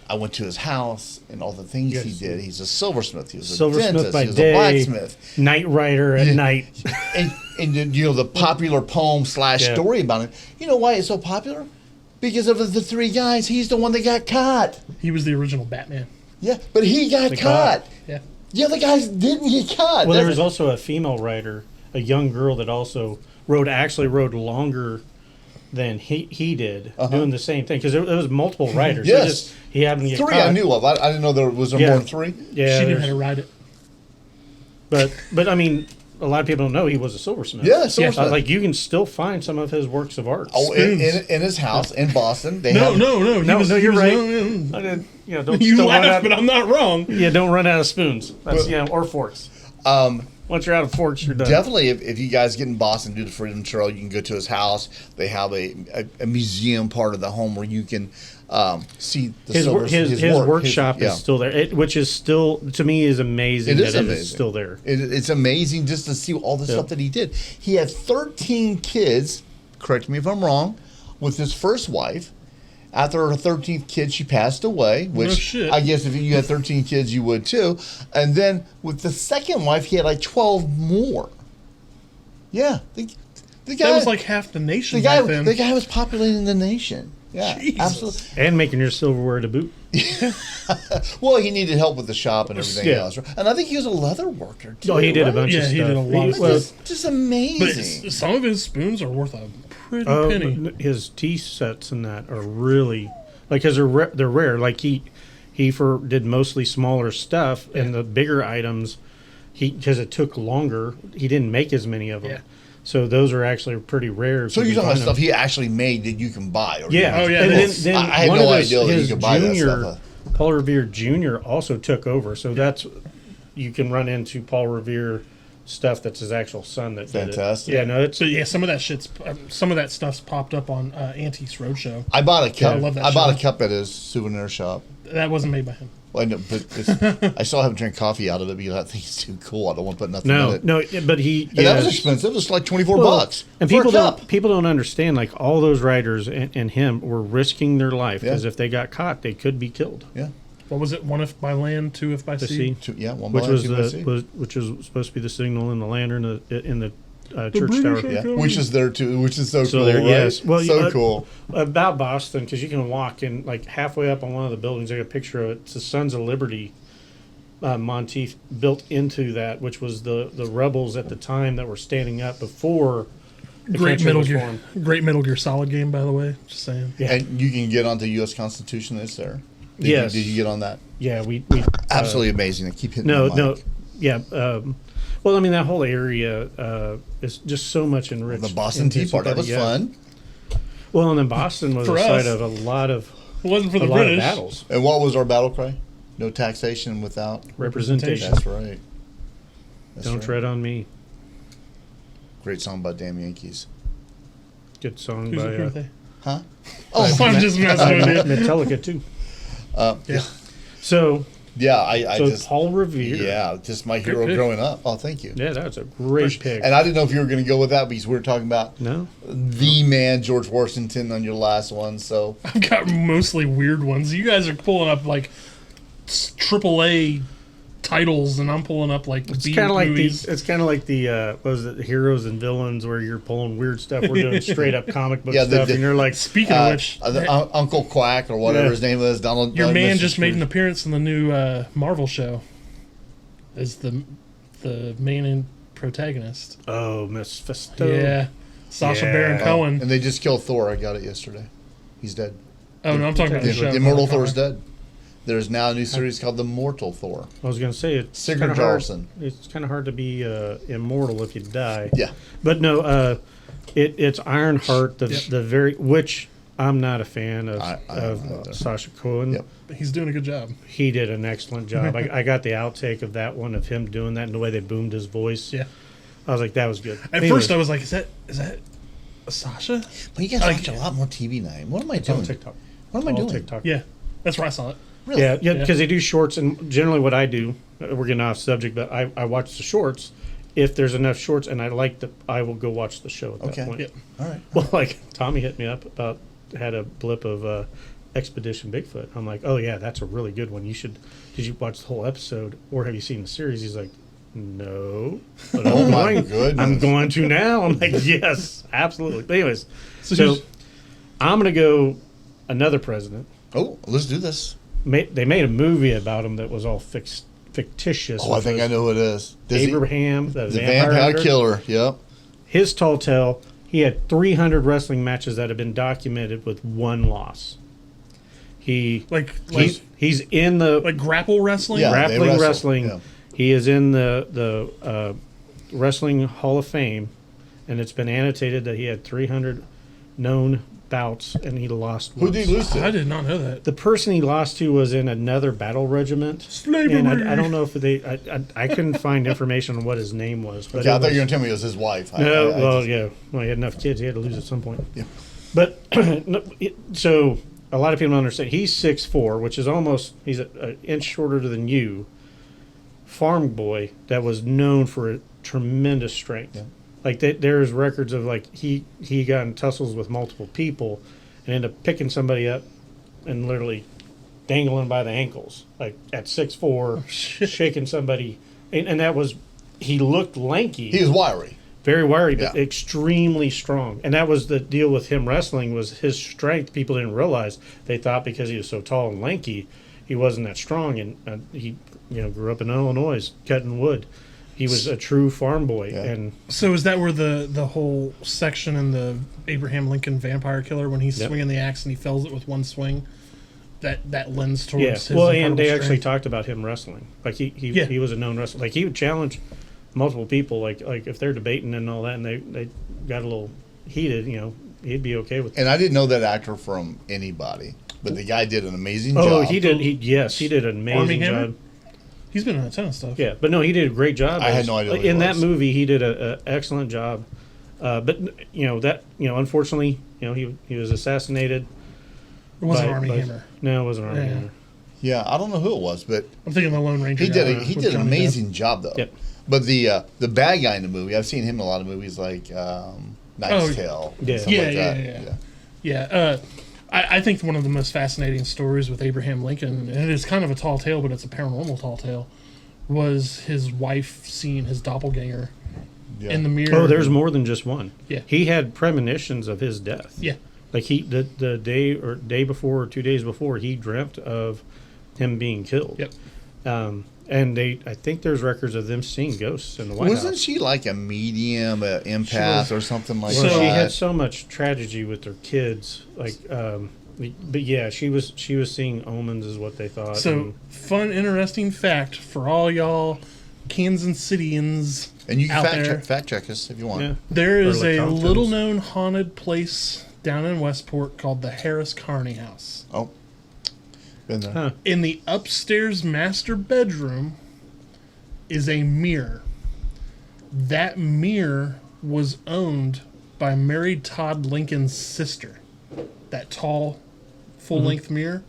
I went to his house and all the things he Yes. did. He's a silversmith. He was a Silversmith dentist. by He was day, a blacksmith. Night Rider at night. And the popular poem / Yeah. story about him. You know why it's so popular? Because of the three guys. He's the one that got caught. He was the original Batman. Yeah, but he got The caught. cop. Yeah. The other guys didn't get caught. Well, there That's- was also a female writer, a young girl that also wrote longer than he did, doing the same thing. Because there was multiple writers. Yes. He happened to get three caught. I knew of. I didn't know there was more Yeah. than three. Yeah, She knew how there's- to ride it. but I mean, a lot of people don't know he was a silversmith. Yeah, silversmith. Like you can still find some of his works of art. Oh, in his house in Boston. They No, have, no, no. No, he you're was- right. no. I didn't, don't, You don't run laugh, out, but I'm not wrong. don't run out of spoons. That's But- or forks. Um, Once you're out of forks, you're done. definitely, if you guys get in Boston, do the Freedom Trail, you can go to his house. They have a museum part of the home where you can see the His work. workshop Yeah. is still there, which is still to me is amazing. It is that amazing. It is still there. It's amazing just to see all the stuff that he did. He had 13 kids, correct me if I'm wrong, with his first wife. After her 13th kid, she passed away, which shit. I guess if you had 13 kids, you would too. And then with the second wife, he had like 12 more. Yeah. The guy, That was like half the nation the back then. guy was populating the nation. Yeah, Jesus. absolutely. And making your silverware to boot. Well, he needed help with the shop and everything Yeah. else. And I think he was a leather worker too. Oh, he did a right? bunch of Yeah, stuff. he did a lot of well, stuff. Just amazing. But some of his spoons are worth a pretty Oh, penny. his tea sets and that are really like because they're rare. Like he did mostly smaller stuff, and the bigger items because it took longer. He didn't make as many of them, Yeah. so those are actually pretty rare. So if you're you talking about find stuff them. he actually made that you can buy? Or Yeah. Oh, yeah, And it then I had one no of his, idea that you his could buy that junior, stuff. Paul Revere Jr. also took over. So that's you can run into Paul Revere stuff that's his actual son that did it. Fantastic. Yeah, no, it's So yeah, some of that stuff's popped up on Antiques Roadshow. I bought a cup. I love that I bought a shit. cup at his souvenir shop. That wasn't made by him. Well, I know, but I still haven't drank coffee out of it because I think it's too cool. I don't want to put nothing in it. no, but he And that was yes. expensive. It was like 24 Well, bucks. And for a people cup. don't understand like all those writers and him were risking their life Yeah. because if they got caught, they could be killed. Yeah. What was it? One if by land, two if by To sea. see, Yeah. One which by was two by sea. which was supposed to be the signal in the lantern in the church British tower. are Yeah, coming. which is there too, which is so, So cool. there, right? yes. Well, so cool. About Boston, because you can walk in like halfway up on one of the buildings. I got a picture of it. It's the Sons of Liberty motif built into that, which was the rebels at the time that were standing up before the Great country Metal was Gear. formed. Great Metal Gear Solid game, by the way. Just saying. Yeah. And you can get onto U.S. Constitution. It's there. Yes. Did you get on that? Yeah, we Absolutely amazing. I keep hitting. no, my no, mic. yeah. Well, I mean, that whole area is just so much enriched. The Boston in Tea history. Party. That was Yeah. fun. Well, and then Boston was For a site us. of a lot of If it wasn't for the a lot of British. battles. And what was our battle cry? No taxation without. Representation. That's right. That's Don't right. tread on me. Great song by Damn Yankees. Good song Who's by it with? Huh? Oh, I'm just messing with you. Metallica too. Yeah. So, Yeah, I so just. Paul Revere. Yeah, just my hero pick. growing up. Oh, thank you. Yeah, that's a great pick. And I didn't know if you were going to go with that because we were talking about No, the man George Washington on your last one. So I've got mostly weird ones. You guys are pulling up like AAA titles, and I'm pulling up like it's B kind of like movies. the what was it, Heroes and Villains, where you're pulling weird stuff. We're doing straight up comic book Yeah, stuff, and you're like, Speaking of which, Uncle Quack or whatever Yeah. his name is, Donald. your man Mr. just made an Scrooge. appearance in the new Marvel show as the main protagonist. oh, Miss Festo. Yeah, Sacha Yeah. Baron Cohen. And they just killed Thor. I got it yesterday. He's dead. Oh no, I'm talking about The, the show. the immortal Thor's dead. There's now a new series called The Mortal Thor. I was going to say it's Sigurd kind of hard. Jarlsson. It's kind of hard to be immortal if you die. Yeah. But no, it's Ironheart, the very which I'm not a fan of Sacha Cohen. Yep. He's doing a good job. He did an excellent job. I got the outtake of that one of him doing that and the way they boomed his voice. Yeah. I was like, that was good. At first, I was like, is that Sasha? But you guys watch a lot more TV now. What am I It's on doing? TikTok. What am I All doing? TikTok. Yeah, that's where I saw it. Really? Yeah, because they do shorts, and generally what I do, we're getting off subject, but I watch the shorts. If there's enough shorts, and I will go watch the show at that Okay. point. Yep. All right. Well, like Tommy hit me up about had a blip of Expedition Bigfoot. I'm like, oh yeah, that's a really good one. Did you watch the whole episode, or have you seen the series? He's like, no. But Oh my goodness. I'm going to now. I'm like, yes, absolutely. But anyways, so who's- I'm gonna go another president. Oh, let's do this. They made a movie about him that was all fictitious. Oh, I think I know who it is. Abraham, the Vampire hunter. Killer. Yep. His tall tale, he had 300 wrestling matches that have been documented with one loss. He's in the Like grapple wrestling. Yeah. they grappling wrestle, wrestling. yeah. He is in the Wrestling Hall of Fame, and it's been annotated that he had 300 known bouts, and he lost Who once. did he lose to? I did not know that. The person he lost to was in another battle regiment. Slavery. And I don't know if I couldn't find information on what his name was. But Okay, I it thought you were was- going to tell me it was his wife. No, I well, just- yeah. Well, he had enough kids. He had to lose at some point. Yeah. But so a lot of people don't understand. He's 6'4", which is he's an inch shorter than you. Farm boy that was known for a tremendous strength. Yeah. Like there's records of like he got in tussles with multiple people and ended up picking somebody up and literally dangling by the ankles, like at 6'4", shaking somebody. And that was, he looked lanky. He was wiry. Very wiry, but Yeah. extremely strong. And that was the deal with him wrestling, was his strength. People didn't realize. They thought because he was so tall and lanky, he wasn't that strong. And he, grew up in Illinois cutting wood. He was a true farm boy. Yeah. And So is that where the whole section in the Abraham Lincoln Vampire Killer, when he's Yep. swinging the axe and he fells it with one swing, that lends towards yeah, his well, and incredible they actually strength? talked about him wrestling. Like he Yeah. was a known wrestler. Like he would challenge multiple people. Like if they're debating and all that, and they got a little heated, he'd be okay with. And I didn't know that actor from anybody, but the guy did an amazing Oh, job. he did. He did an Army amazing Hammer? job. He's been in a ton of stuff. Yeah, but no, he did a great job. I had no idea who he in that was. movie. He did an excellent job. But unfortunately, he was assassinated. It wasn't by- Army by- Hammer. No, it wasn't Army Yeah. Hammer. Yeah, I don't know who it was, but I'm thinking the Lone Ranger. he did guy he with did an Johnny amazing job though. Yep. But the bad guy in the movie, I've seen him in a lot of movies like Knight's Tale. and yeah. stuff Yeah, like yeah, that. yeah. Depp. Yeah, I think one of the most fascinating stories with Abraham Lincoln, and it is kind of a tall tale, but it's a paranormal tall tale, was his wife seeing his doppelganger Yeah. in the mirror. Oh, there's more than just one. Yeah. He had premonitions of his death. Yeah. Like the day before or 2 days before, he dreamt of him being killed. Yep. And I think there's records of them seeing ghosts in the White Wasn't House. she like a medium, an empath, or something like Well, that? she had so much tragedy with their kids. Like, but yeah, she was seeing omens, is what they thought. So, fun, interesting fact for all y'all Kansas Cityans and you can out there. fact check us if you want. yeah. There is Or a Lacomtons. little-known haunted place down in Westport called the Harris Carney House. Oh, been there. Huh. In the upstairs master bedroom is a mirror. That mirror was owned by Mary Todd Lincoln's sister. That tall, full-length mirror.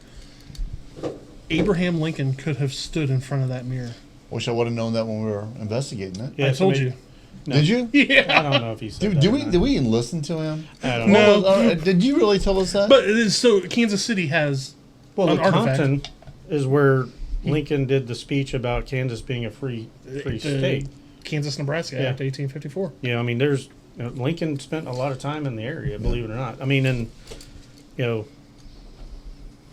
Abraham Lincoln could have stood in front of that mirror. Wish I would have known that when we were investigating it. Yeah, I so told maybe- you. No. Did you? Yeah. I don't know if he said that. Did or we not. did we even listen to him? I don't No. know. Did you really tell us that? But it is so Kansas City has Well, an artifact. Compton is where Lincoln did the speech about Kansas being a free state. Kansas Nebraska Yeah. Act 1854. Yeah, I mean, Lincoln spent a lot of time in the area, believe it or not. I mean, and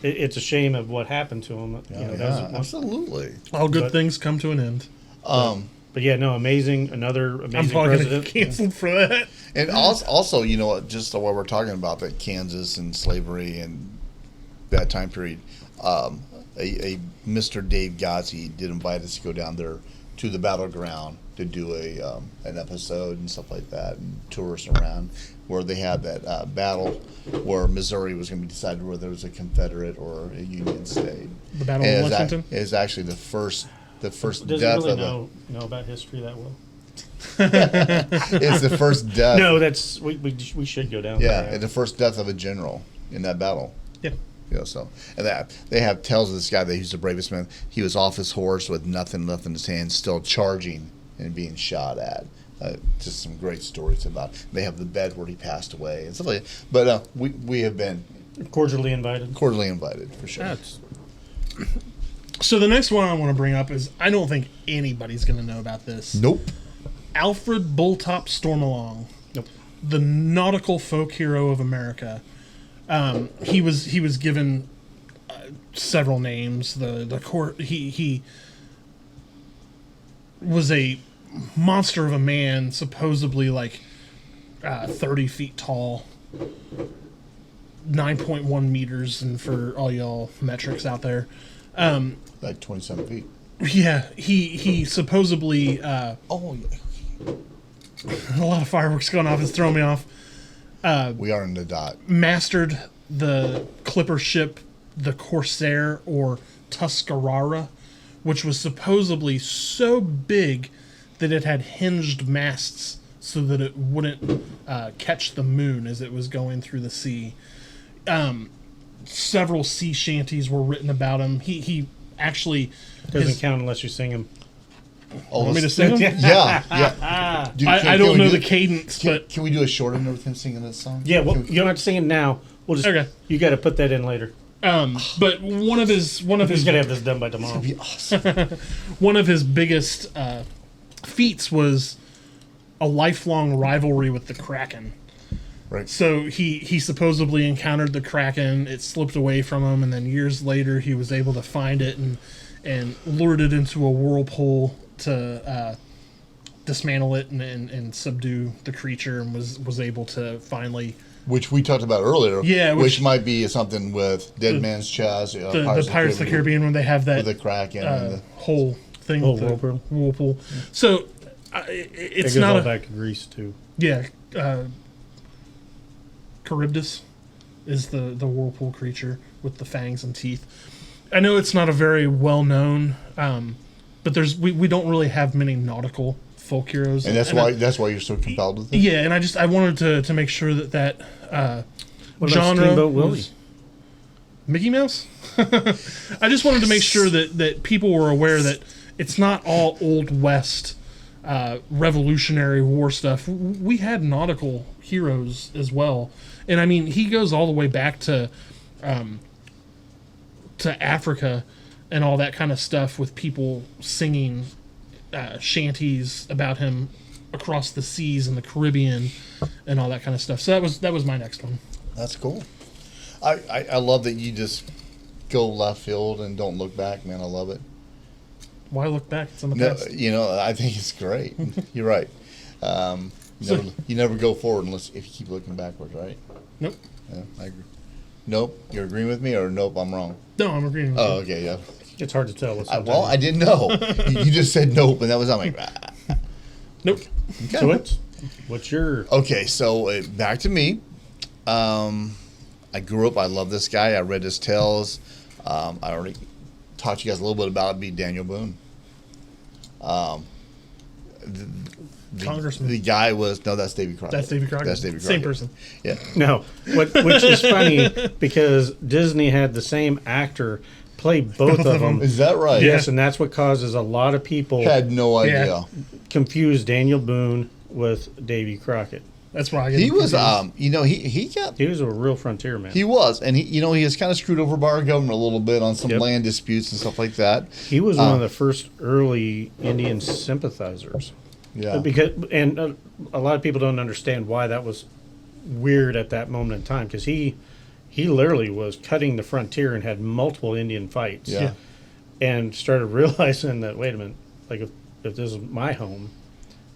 it's a shame of what happened to him. That was- absolutely. All good But- things come to an end. But yeah, no, another I'm amazing probably going to president. get canceled for that. And also, just while we're talking about that Kansas and slavery and that time period, a Mr. Dave Gozzi did invite us to go down there to the battleground to do an episode and stuff like that, and tour us around where they had that battle where Missouri was going to be decided whether it was a Confederate or a Union state. The Battle of Lexington? It was actually the first Does death he really of know about history that well? it's the first death. No, that's we should go down Yeah, there. and the first death of a general in that battle. Yeah. You know, so and that they have tells of this guy that he's the bravest man. He was off his horse with nothing left in his hands, still charging and being shot at. Just some great stories about. They have the bed where he passed away and stuff like that. But we have been Cordially invited. for sure. That's So the next one I want to bring up is, I don't think anybody's going to know about this. Nope. Alfred Bulltop Stormalong, nope. the nautical folk hero of America. He was given several names. He was a monster of a man, supposedly like 30 feet tall, 9.1 meters, and for all y'all metrics out there. Like 27 feet. Yeah, he supposedly Oh, yeah. a lot of fireworks going off. It's throwing me off. We are in the dot. Mastered the clipper ship, the Corsair or Tuscarora, which was supposedly so big that it had hinged masts so that it wouldn't catch the moon as it was going through the sea. Several sea shanties were written about him. He actually Doesn't count unless you sing him. Oh, Want me to sing him? Yeah. Dude, I don't know the cadence, but Can we do a short one with him singing this song? Yeah, well, you don't have to sing it now. We'll just. Okay. You got to put that in later. but one of his He's got to have this done by tomorrow. That'd be awesome. one of his biggest feats was a lifelong rivalry with the Kraken. Right. So he supposedly encountered the Kraken. It slipped away from him, and then years later he was able to find it and lured it into a whirlpool to dismantle it and subdue the creature, and was able to finally Which we talked about earlier. Yeah, which might be something with Dead Man's Chest. the Pirates of the Caribbean when they have that with the Kraken. And the, whole thing Oh, with the whirlpool. whirlpool. So It it's goes not all a back to Greece too. yeah. Charybdis is the whirlpool creature with the fangs and teeth. I know it's not a very well known, but we don't really have many nautical folk heroes, and that's why you're so compelled with it. yeah. And I wanted to make sure that What about genre Steamboat Willie? was Mickey Mouse. I just wanted to make sure that people were aware that it's not all Old West Revolutionary War stuff. We had nautical heroes as well, and I mean he goes all the way back to Africa and all that kind of stuff, with people singing shanties about him across the seas in the Caribbean and all that kind of stuff. So that was my next one. That's cool. I love that you just go left field and don't look back, man. I love it. Why look back? It's in the No, past. I think it's great. You're right. You never go forward unless if you keep looking backwards, right? Nope. Yeah, I agree. Nope. You're agreeing with me, or nope, I'm wrong? No, I'm agreeing with Oh, you. okay, yeah. It's hard to tell. Well, I didn't know. You just said nope, and that was I'm like. Nope. Okay. So what's your? Okay, so back to me. I grew up. I love this guy. I read his tales. I already taught you guys a little bit about it. Daniel Boone. Congressman. The guy was that's Davy Crockett. That's Davy Crockett. That's Davy Crockett. Same person. Yeah. No, which is funny because Disney had the same actor play both of them. Is that right? Yes, and that's what causes a lot of people Had no idea. confuse Daniel Boone with Davy Crockett. That's why I get He was confused. He was a real frontier man. he was, and he was kind of screwed over by our government a little bit on some Yep. land disputes and stuff like that. He was one of the first early Indian sympathizers. Yeah. And a lot of people don't understand why that was weird at that moment in time, because he literally was cutting the frontier and had multiple Indian fights. Yeah. And started realizing that, wait a minute, like if this is my home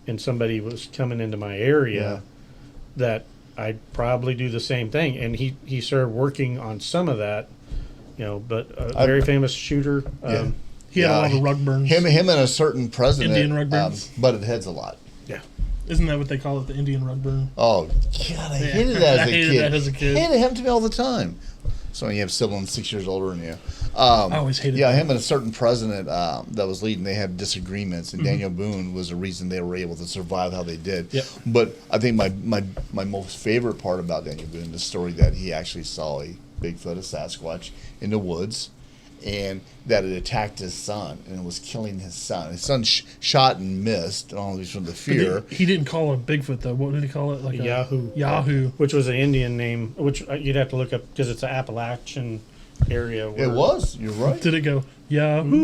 and somebody was coming into my area, that I'd probably do the same thing. And he started working on some of that but a very famous shooter. Yeah. He had a lot of rug burns. Him and a certain president Indian rug burns. butted heads a lot. Yeah. Isn't that what they call it, the Indian rug burn? Oh, God, I hated that as a hated kid. that as a kid. It happened to me all the time. So when you have siblings 6 years older than you. I always hated that. Him and a certain president that was leading, they had disagreements, and Daniel Boone was the reason they were able to survive how they did. Yep. But I think my most favorite part about Daniel Boone, the story that he actually saw a Bigfoot, a Sasquatch, in the woods, and that it attacked his son and it was killing his son. His son shot and missed, only from the fear. He didn't call it Bigfoot, though. What did he call it? Like Yahoo. Yahoo. Which was an Indian name, which you'd have to look up because it's an Appalachian area. It was. You're right. Did it go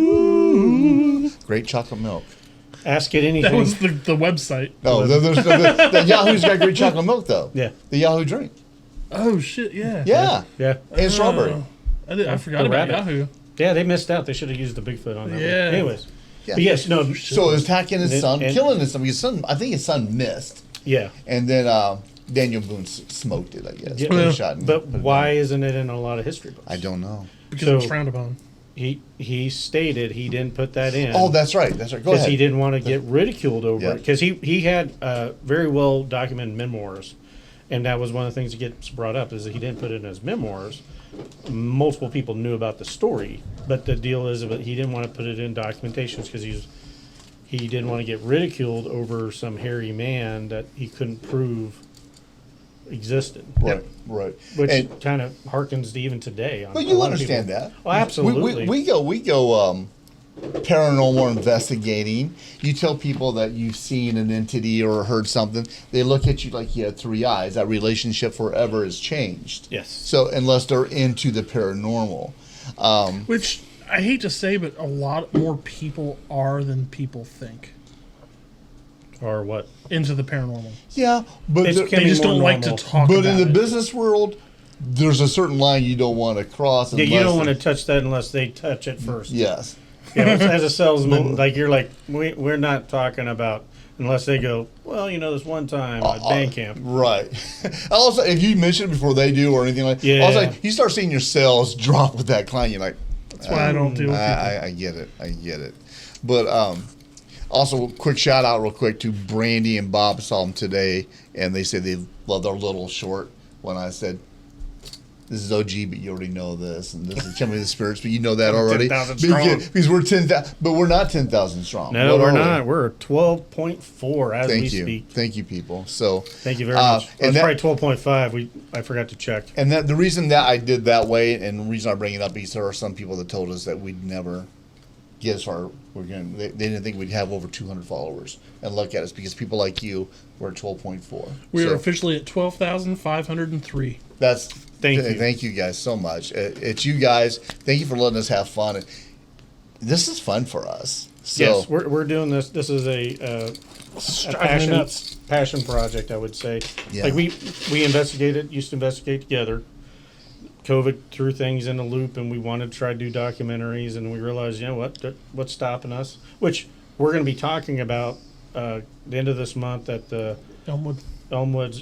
Yahoo? Great chocolate milk. Ask it anything. That was the website. Oh, the Yahoo's got great chocolate milk, though. Yeah. The Yahoo drink. Oh, shit, yeah. Yeah. Yeah. And strawberry. I forgot The about rabbit. Yahoo. Yeah, they missed out. They should have used the Bigfoot on that. Yeah. One. Anyways. Yeah. But yes, no. So it was attacking his son, and- killing his son. Because I think his son missed. Yeah. And then Daniel Boone smoked it, I guess. Yeah. Put a shot and But put it why down. isn't it in a lot of history books? I don't know. Because it was So- frowned upon. He stated he didn't put that in. Oh, that's right. That's right. Go because ahead. he didn't want to get ridiculed over Yeah. it. Because he had very well documented memoirs, and that was one of the things that gets brought up is that he didn't put it in his memoirs. Multiple people knew about the story, but the deal is that he didn't want to put it in documentations because he didn't want to get ridiculed over some hairy man that he couldn't prove existed. Right, right. Which And- kind of harkens to even today. On But a you lot of understand people. that. Oh, absolutely. We go paranormal investigating. You tell people that you've seen an entity or heard something, they look at you like you had three eyes. That relationship forever has changed. Yes. So unless they're into the paranormal. Which, I hate to say, but a lot more people are than people think Or what? into the paranormal. Yeah, but It's there- becoming They just more don't like to normal. talk but about in the it. business world, there's a certain line you don't want to cross. Yeah, you unless don't want to touch that unless they touch it first. Yes. As a salesman, like you're like, we're not talking about unless they go, well, this one time at band camp. Right. Also, if you mention it before they do or anything like, Yeah. also you start seeing your sales drop with that client. You're like, That's why I don't deal with people. I get it. I get it. But also, quick shout out real quick to Brandy and Bob. Saw them today, and they said they loved our little short when I said, this is OG, but you already know this, and this is Chummy the Spirits, but you know that already. 10,000 strong. Because we're 10,000, but we're not 10,000 strong. No, What we're are we? not. We're 12.4 as we Thank you. speak. Thank you, people. So Thank you very much. and It's that- probably 12.5. I forgot to check. And that the reason that I did that way, and the reason I bring it up is there are some people that told us that we'd never get as far. They didn't think we'd have over 200 followers, and look at us because people like you were at 12.4. We are So officially at 12,503. that's Thank you. Thank you guys so much. It's you guys. Thank you for letting us have fun. This is fun for us. So Yes, we're doing this. This is a passion project, I would say. Yeah. Like we used to investigate together. COVID threw things in a loop, and we wanted to try to do documentaries, and we realized, what's stopping us? Which we're going to be talking about the end of this month at the Elmwood's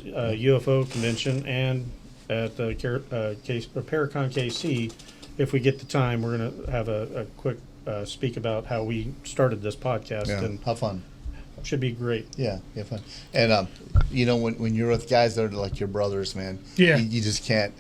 UFO convention and at the Paracon KC. If we get the time, we're going to have a quick speak about how we started this podcast, yeah, and have fun. should be great. Yeah, have fun. And when you're with guys that are like your brothers, man, Yeah. you just can't.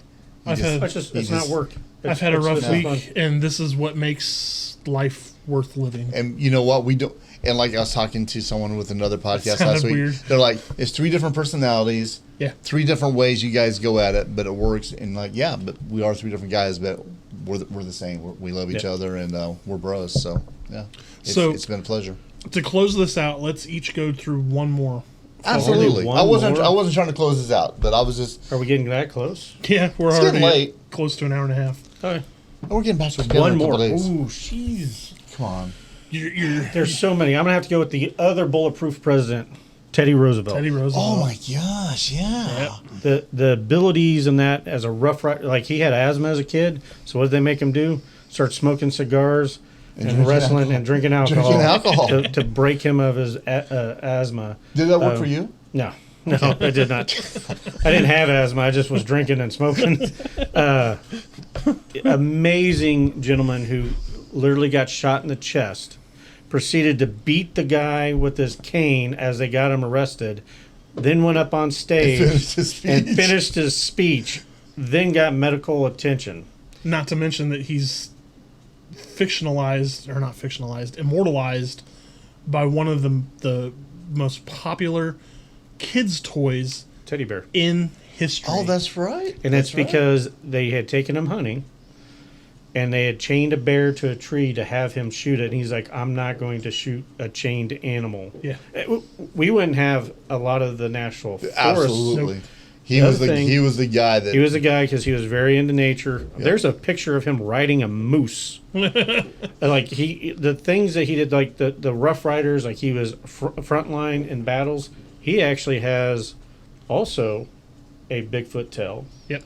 You I've just- had- It's not work. I've had a rough it's week, fun. and this is what makes life worth living. And you know what? We don't. And like I was talking to someone with another podcast sounded last week. weird. They're like, it's 3 different personalities. Yeah. 3 different ways you guys go at it, but it works. And like, yeah, but we are 3 different guys, but we're the same. We love each Yeah. other, and we're bros. So yeah, it's been a pleasure. To close this out, let's each go through one more. Absolutely. one I wasn't more? trying to close this out, but I was just. Are we getting that close? Yeah, we're It's already getting late. close to an hour and a half. Okay. We're getting back to together One in a more. couple days. Ooh, jeez. Come on. You're There's so many. I'm gonna have to go with the other bulletproof president, Teddy Roosevelt. Teddy Roosevelt. Oh my gosh! Yeah. The abilities in that as a rough rider, like he had asthma as a kid. So what did they make him do? Start smoking cigars and drinking wrestling alcohol. and drinking alcohol. Drinking alcohol. to break him of his asthma. Did that work for you? No. No, I did not. I didn't have asthma. I just was drinking and smoking. Amazing gentleman who literally got shot in the chest, proceeded to beat the guy with his cane as they got him arrested, then went up on stage and finished his speech, then got medical attention. Not to mention that he's immortalized by one of the most popular kids' toys Teddy bear. in history. Oh, that's right. And it's because they had taken him hunting and they had chained a bear to a tree to have him shoot it. And he's like, I'm not going to shoot a chained animal. Yeah. We wouldn't have a lot of the national forests. Absolutely. Nope. He was the guy that He was the guy because he was very into nature. Yep. There's a picture of him riding a moose. Like the things that he did, like the Rough Riders, like he was frontline in battles. He actually has also a Bigfoot tale. Yep.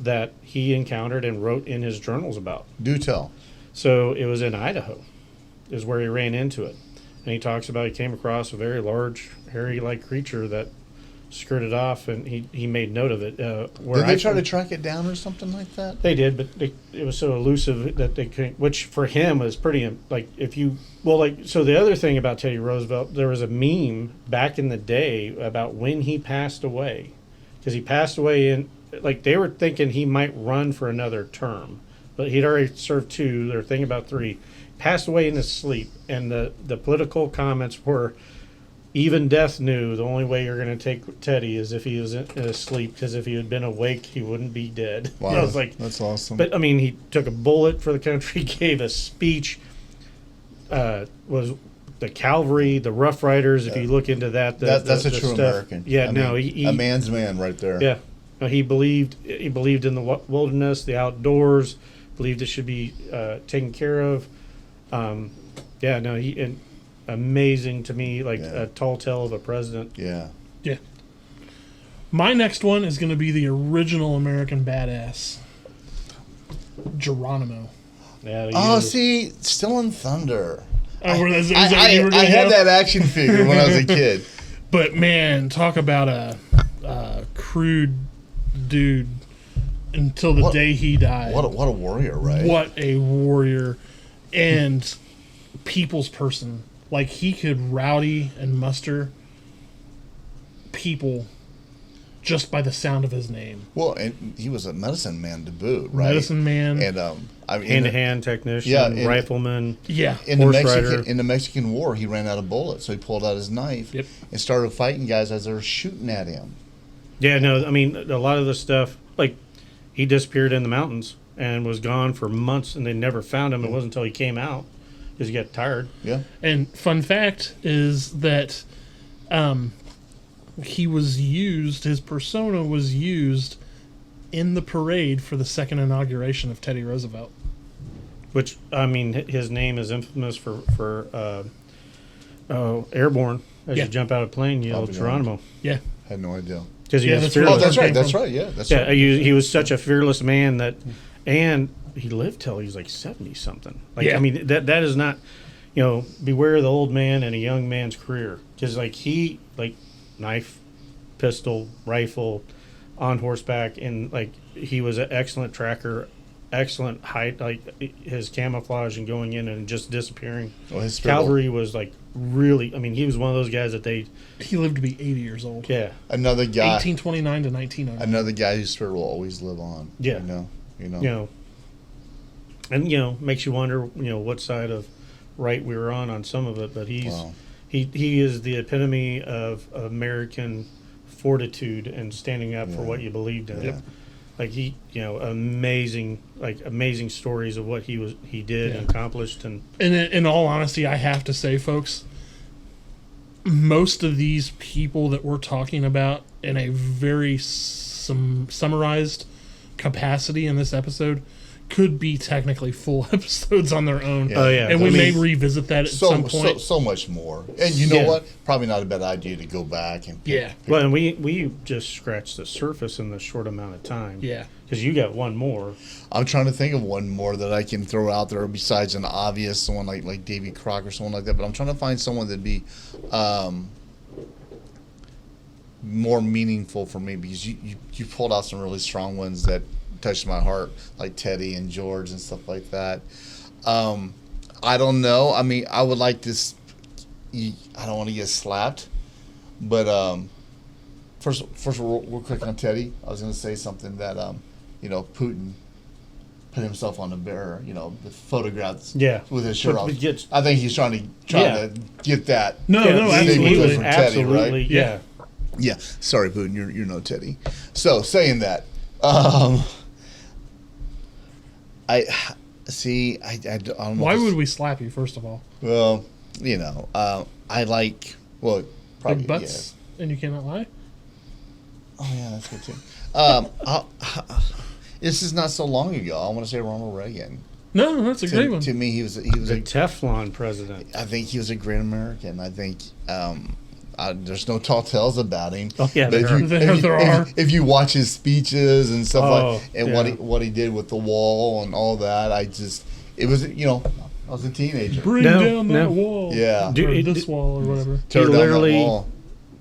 That he encountered and wrote in his journals about. Do tell. So it was in Idaho, is where he ran into it, and he talks about he came across a very large, hairy-like creature that skirted off, and he made note of it. Did they try to track it down or something like that? They did, but it was so elusive that they couldn't. Which for him was pretty So the other thing about Teddy Roosevelt, there was a meme back in the day about when he passed away, because he passed away in. Like, they were thinking he might run for another term, but he'd already served 2. They were thinking about 3. Passed away in his sleep, and the political comments were, even death knew the only way you're going to take Teddy is if he was in his sleep, because if he had been awake, he wouldn't be dead. Wow, I was like, that's awesome. But, I mean, he took a bullet for the country, gave a speech, was the cavalry, the Rough Riders, if you look into that. That's a true stuff. American. Yeah, I no. mean, a man's man right there. Yeah. He believed in the wilderness, the outdoors, believed it should be taken care of. Amazing to me, like a tall tale of a president. Yeah. Yeah. My next one is going to be the original American badass, Geronimo. Yeah. See, Still in Thunder. Oh, is that I you were gonna had go? that action figure when I was a kid. But man, talk about a crude dude until the day he died. What a warrior, right? What a warrior and people's person. Like, he could rowdy and muster people just by the sound of his name. Well, and he was a medicine man to boot, right? Medicine man. And hand-to-hand technician, rifleman. Yeah. In the Mexican War, he ran out of bullets, so he pulled out his knife and started fighting guys as they were shooting at him. Yeah, no, I mean, a lot of the stuff, like, he disappeared in the mountains and was gone for months, and they never found him. It wasn't until he came out because he got tired. Yeah. And fun fact is that he was used, his persona was used in the parade for the second inauguration of Teddy Roosevelt. Which, I mean, his name is infamous for airborne. As you jump out of a plane, you yell Geronimo. Yeah. I had no idea. Because he was that's fearless. Oh, that's right. That's right. Yeah, that's right. He was such a fearless man that, and he lived till he was like 70 something. Like, I mean, that is not, beware of the old man and a young man's career. Because knife, pistol, rifle, on horseback, and like he was an excellent tracker, excellent height, like his camouflage and going in and just disappearing. Well, his cavalry was like really. I mean, he was one of those guys that he lived to be 80 years old. Yeah. Another guy. 1829 to 1909. Another guy whose spirit will always live on. Yeah. And makes you wonder, what side of right we were on some of it, but he is the epitome of American fortitude and standing up for what you believed in. Yeah. Like amazing stories of what he did and accomplished. And in all honesty, I have to say, folks, most of these people that we're talking about in a very summarized capacity in this episode could be technically full episodes on their own. Yeah. Oh yeah, and we may revisit that at some point. So much more. And you know what? Probably not a bad idea to go back and Well, and we just scratched the surface in the short amount of time. Yeah. Because you got one more. I'm trying to think of one more that I can throw out there besides an obvious someone like Davy Crockett or someone like that. But I'm trying to find someone that'd be more meaningful for me because you pulled out some really strong ones that touched my heart, like Teddy and George and stuff like that. I don't know. I mean, I would like this. I don't want to get slapped, but first real quick on Teddy. I was going to say something that Putin put himself on the bearer. The photographs. Yeah. With his shirt But off. it gets- I think he's trying to get that. No, Yeah, no, absolutely. absolutely. From Teddy, right? Absolutely, yeah. Yeah. Sorry, Putin. You're no Teddy. So saying that, I see. I don't know. Why would we slap you, first of all? Well, I like probably Big butts, and you cannot lie? Yeah. Oh yeah, that's good too. This is not so long ago. I want to say Ronald Reagan. No, that's a great one. To me, he was The a. Teflon president. I think he was a great American. I think there's no tall tales about him. Oh, yeah, But there are. If you watch his speeches and stuff Oh, and yeah. what he did with the wall and all that, I was I was a teenager. Bring No, down that no. wall. Yeah. Dude, Or it- this wall or whatever. Tear down literally- that wall.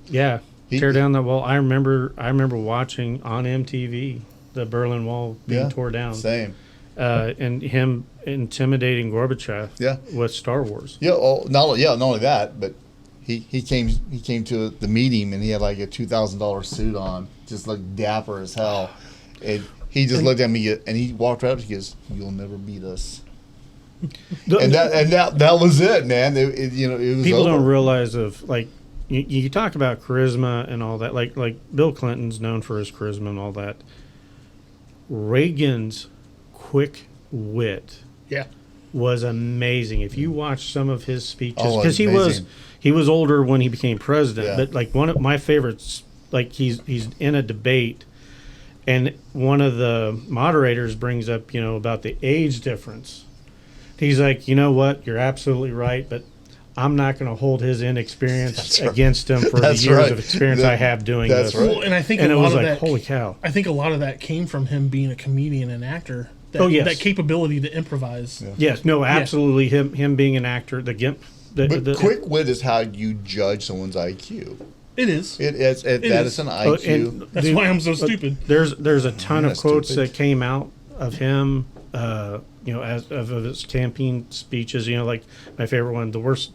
Yeah, He- tear down the wall. I remember watching on MTV the Berlin Wall being Yeah, tore down, Same. and him intimidating Gorbachev. Yeah. With Star Wars. Yeah. Oh, not only that, but he came to the meeting and he had like a $2,000 suit on, just looked dapper as hell. And he just looked at me and he walked right up. He goes, "You'll never beat us." And that was it, man. It was People over. don't realize you talk about charisma and all that. Like Bill Clinton's known for his charisma and all that. Reagan's quick wit Yeah. was amazing. If you watch some of his speeches, Oh, because amazing. he was older when he became president, Yeah. but like one of my favorites, like he's in a debate, and one of the moderators brings up about the age difference. He's like, you know what, you're absolutely right, but I'm not going to hold his inexperience That's right. against him for the That's years right. of experience I have doing That's this. right. Well, and I think And a it lot was of like, that. holy cow. I think a lot of that came from him being a comedian and actor. That, Oh, yes. That capability to improvise. Yeah. Yes, no, absolutely. Him being an actor, the GIMP. But quick wit is how you judge someone's IQ. It is. That is. is an Oh, IQ. and That's dude, why I'm so stupid. There's a ton You're of not quotes stupid. that came out of him, as of his campaign speeches. Like my favorite one, the worst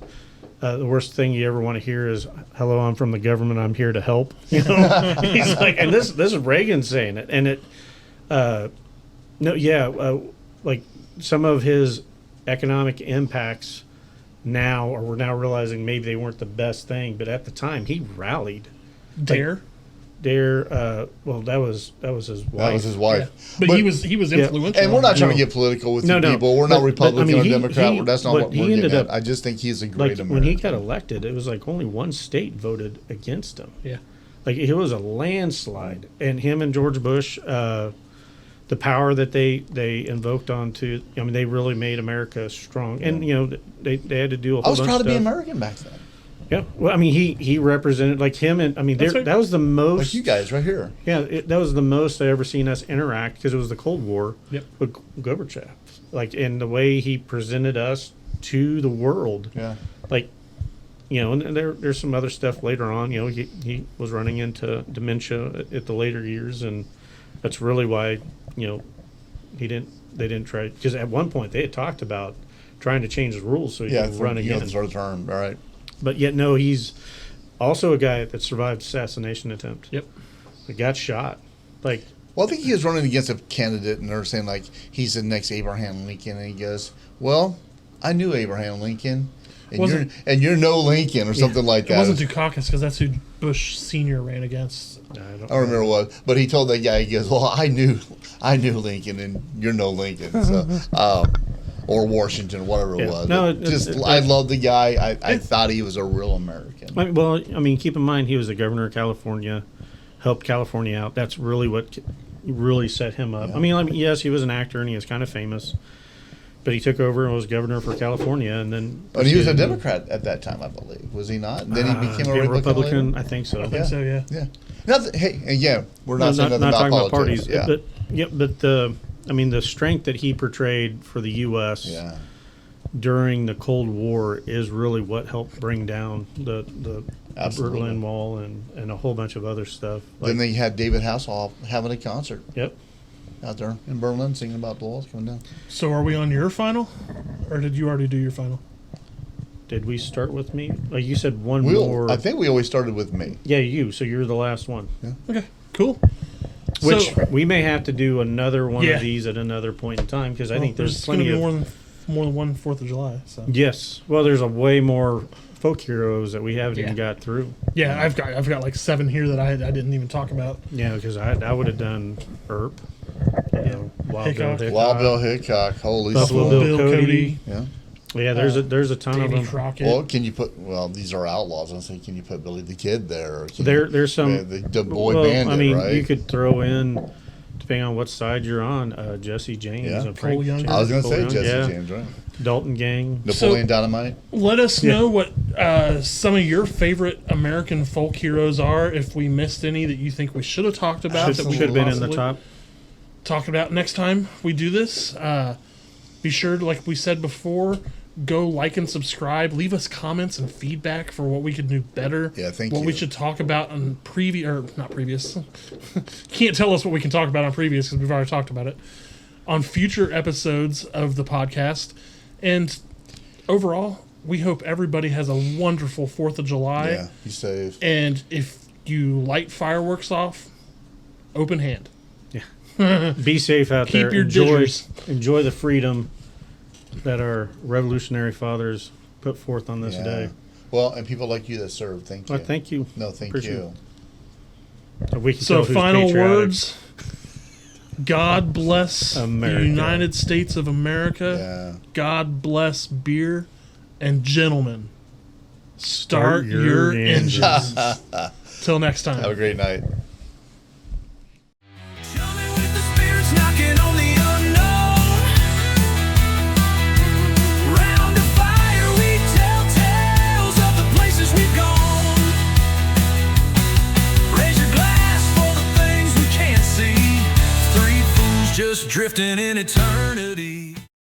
thing you ever want to hear is, "Hello, I'm from the government. I'm here to help." He's like, and this is Reagan saying it, and like some of his economic impacts now, or we're now realizing maybe they weren't the best thing, but at the time he rallied. Dare. Well, that was his wife. That was his wife. But he was influential. And we're not trying to No. get political with No, you no. people. We're not But, Republican I mean, or he- Democrat. he- That's not but what he we're getting ended at. up- I just think he's a Like great American. when he got elected, it was like only one state voted against him. Yeah. Like it was a landslide, and him and George Bush, the power that they invoked onto, they really made America strong. And they had to do a whole I was bunch proud of to be stuff. American back then. Yeah, well, he represented like him, and That's right. that was the most. Like you guys right here. Yeah, that was the most I ever seen us interact because it was the Cold War Yep. with Gorbachev. Like, in the way he presented us to the world. Yeah. Like, and there's some other stuff later on. He was running into dementia at the later years, and that's really why, they didn't try, because at one point they had talked about trying to change the rules so he Yeah, could run again. the third term. All right. But yet, no, he's also a guy that survived assassination attempt. Yep. That got shot. Like, Well, I think he was running against a candidate, and they're saying like he's the next Abraham Lincoln, and he goes, "Well, I knew Abraham Lincoln, and you're no Lincoln," or something like It that. wasn't Dukakis because that's who Bush Sr. ran against. I don't I don't remember what, but he told that guy, he goes, "Well, I knew Lincoln, and you're no Lincoln." So, or Washington, whatever it Yeah. was. No, I love the guy. I thought he was a real American. Well, keep in mind he was the governor of California, helped California out. That's really what really set him up. Yeah. Yes, he was an actor and he was kind of famous, but he took over and was governor for California, and then. But he was a Democrat at that time, I believe. Was he not? And then he became a Republican. I think so. I think so, yeah. Yeah. Hey, again, we're not saying not nothing talking about about parties. politics. Yeah. But the strength that he portrayed for the U.S. Yeah. during the Cold War is really what helped bring down the Absolutely. Berlin Wall and a whole bunch of other stuff. Then they had David Hasselhoff having a concert Yep. out there in Berlin singing about the walls coming down. So are we on your final? Or did you already do your final? Did we start with me? Like you said, one more. I think we always started with me. Yeah, you. So you're the last one. Okay, cool. Which So- we may have to do another one Yeah. of these at another point in time because I think there's going to plenty be of. more than one 4th of July. So Yes. Well, there's a way more folk heroes that we haven't even got through. yeah, I've got like 7 here that I didn't even talk about. Yeah, because I would have done Earp. Wild Bill Hickok. Hickok. Wild Bill Hickok, holy Buffalo smokes. Bill Cody. Yeah. Yeah, there's a ton of Davy them. Crockett. Well, can you put? Well, these are outlaws. I'm saying, can you put Billy the Kid there? Or can There's some the boy well, bandit, I mean, right? you could throw in, depending on what side you're on, Jesse James Yeah. and Frank. Cole Young. I was going to say Cole Young, Jesse yeah. James, right? Dalton Gang. Napoleon Dynamite. Let us know what some of your favorite American folk heroes are. If we missed any that you think we should have talked about, that we Should have been in the possibly top. talk about next time we do this. Be sure, like we said before, go like and subscribe. Leave us comments and feedback for what we could do better. Yeah, thank what you. we should talk about on not previous. Can't tell us what we can talk about on previous because we've already talked about it. On future episodes of the podcast. And overall, we hope everybody has a wonderful 4th of July. Yeah, be safe. And if you light fireworks off, open hand. Be safe out Keep there. your didgers. Enjoy the freedom that our revolutionary fathers put forth on this day. Well, and people like you that serve, thank you. Well, thank you. No, thank Appreciate you. We can So tell who's final patriotic. words. God bless America. the United States of America. Yeah. God bless beer. And gentlemen, start your your engines. engines. Till next time. Have a great night. Chumming with the spirits, knocking on the unknown. Round the fire, we tell tales of the places we've gone. Raise your glass for the things we can't see. Three fools just drifting in eternity.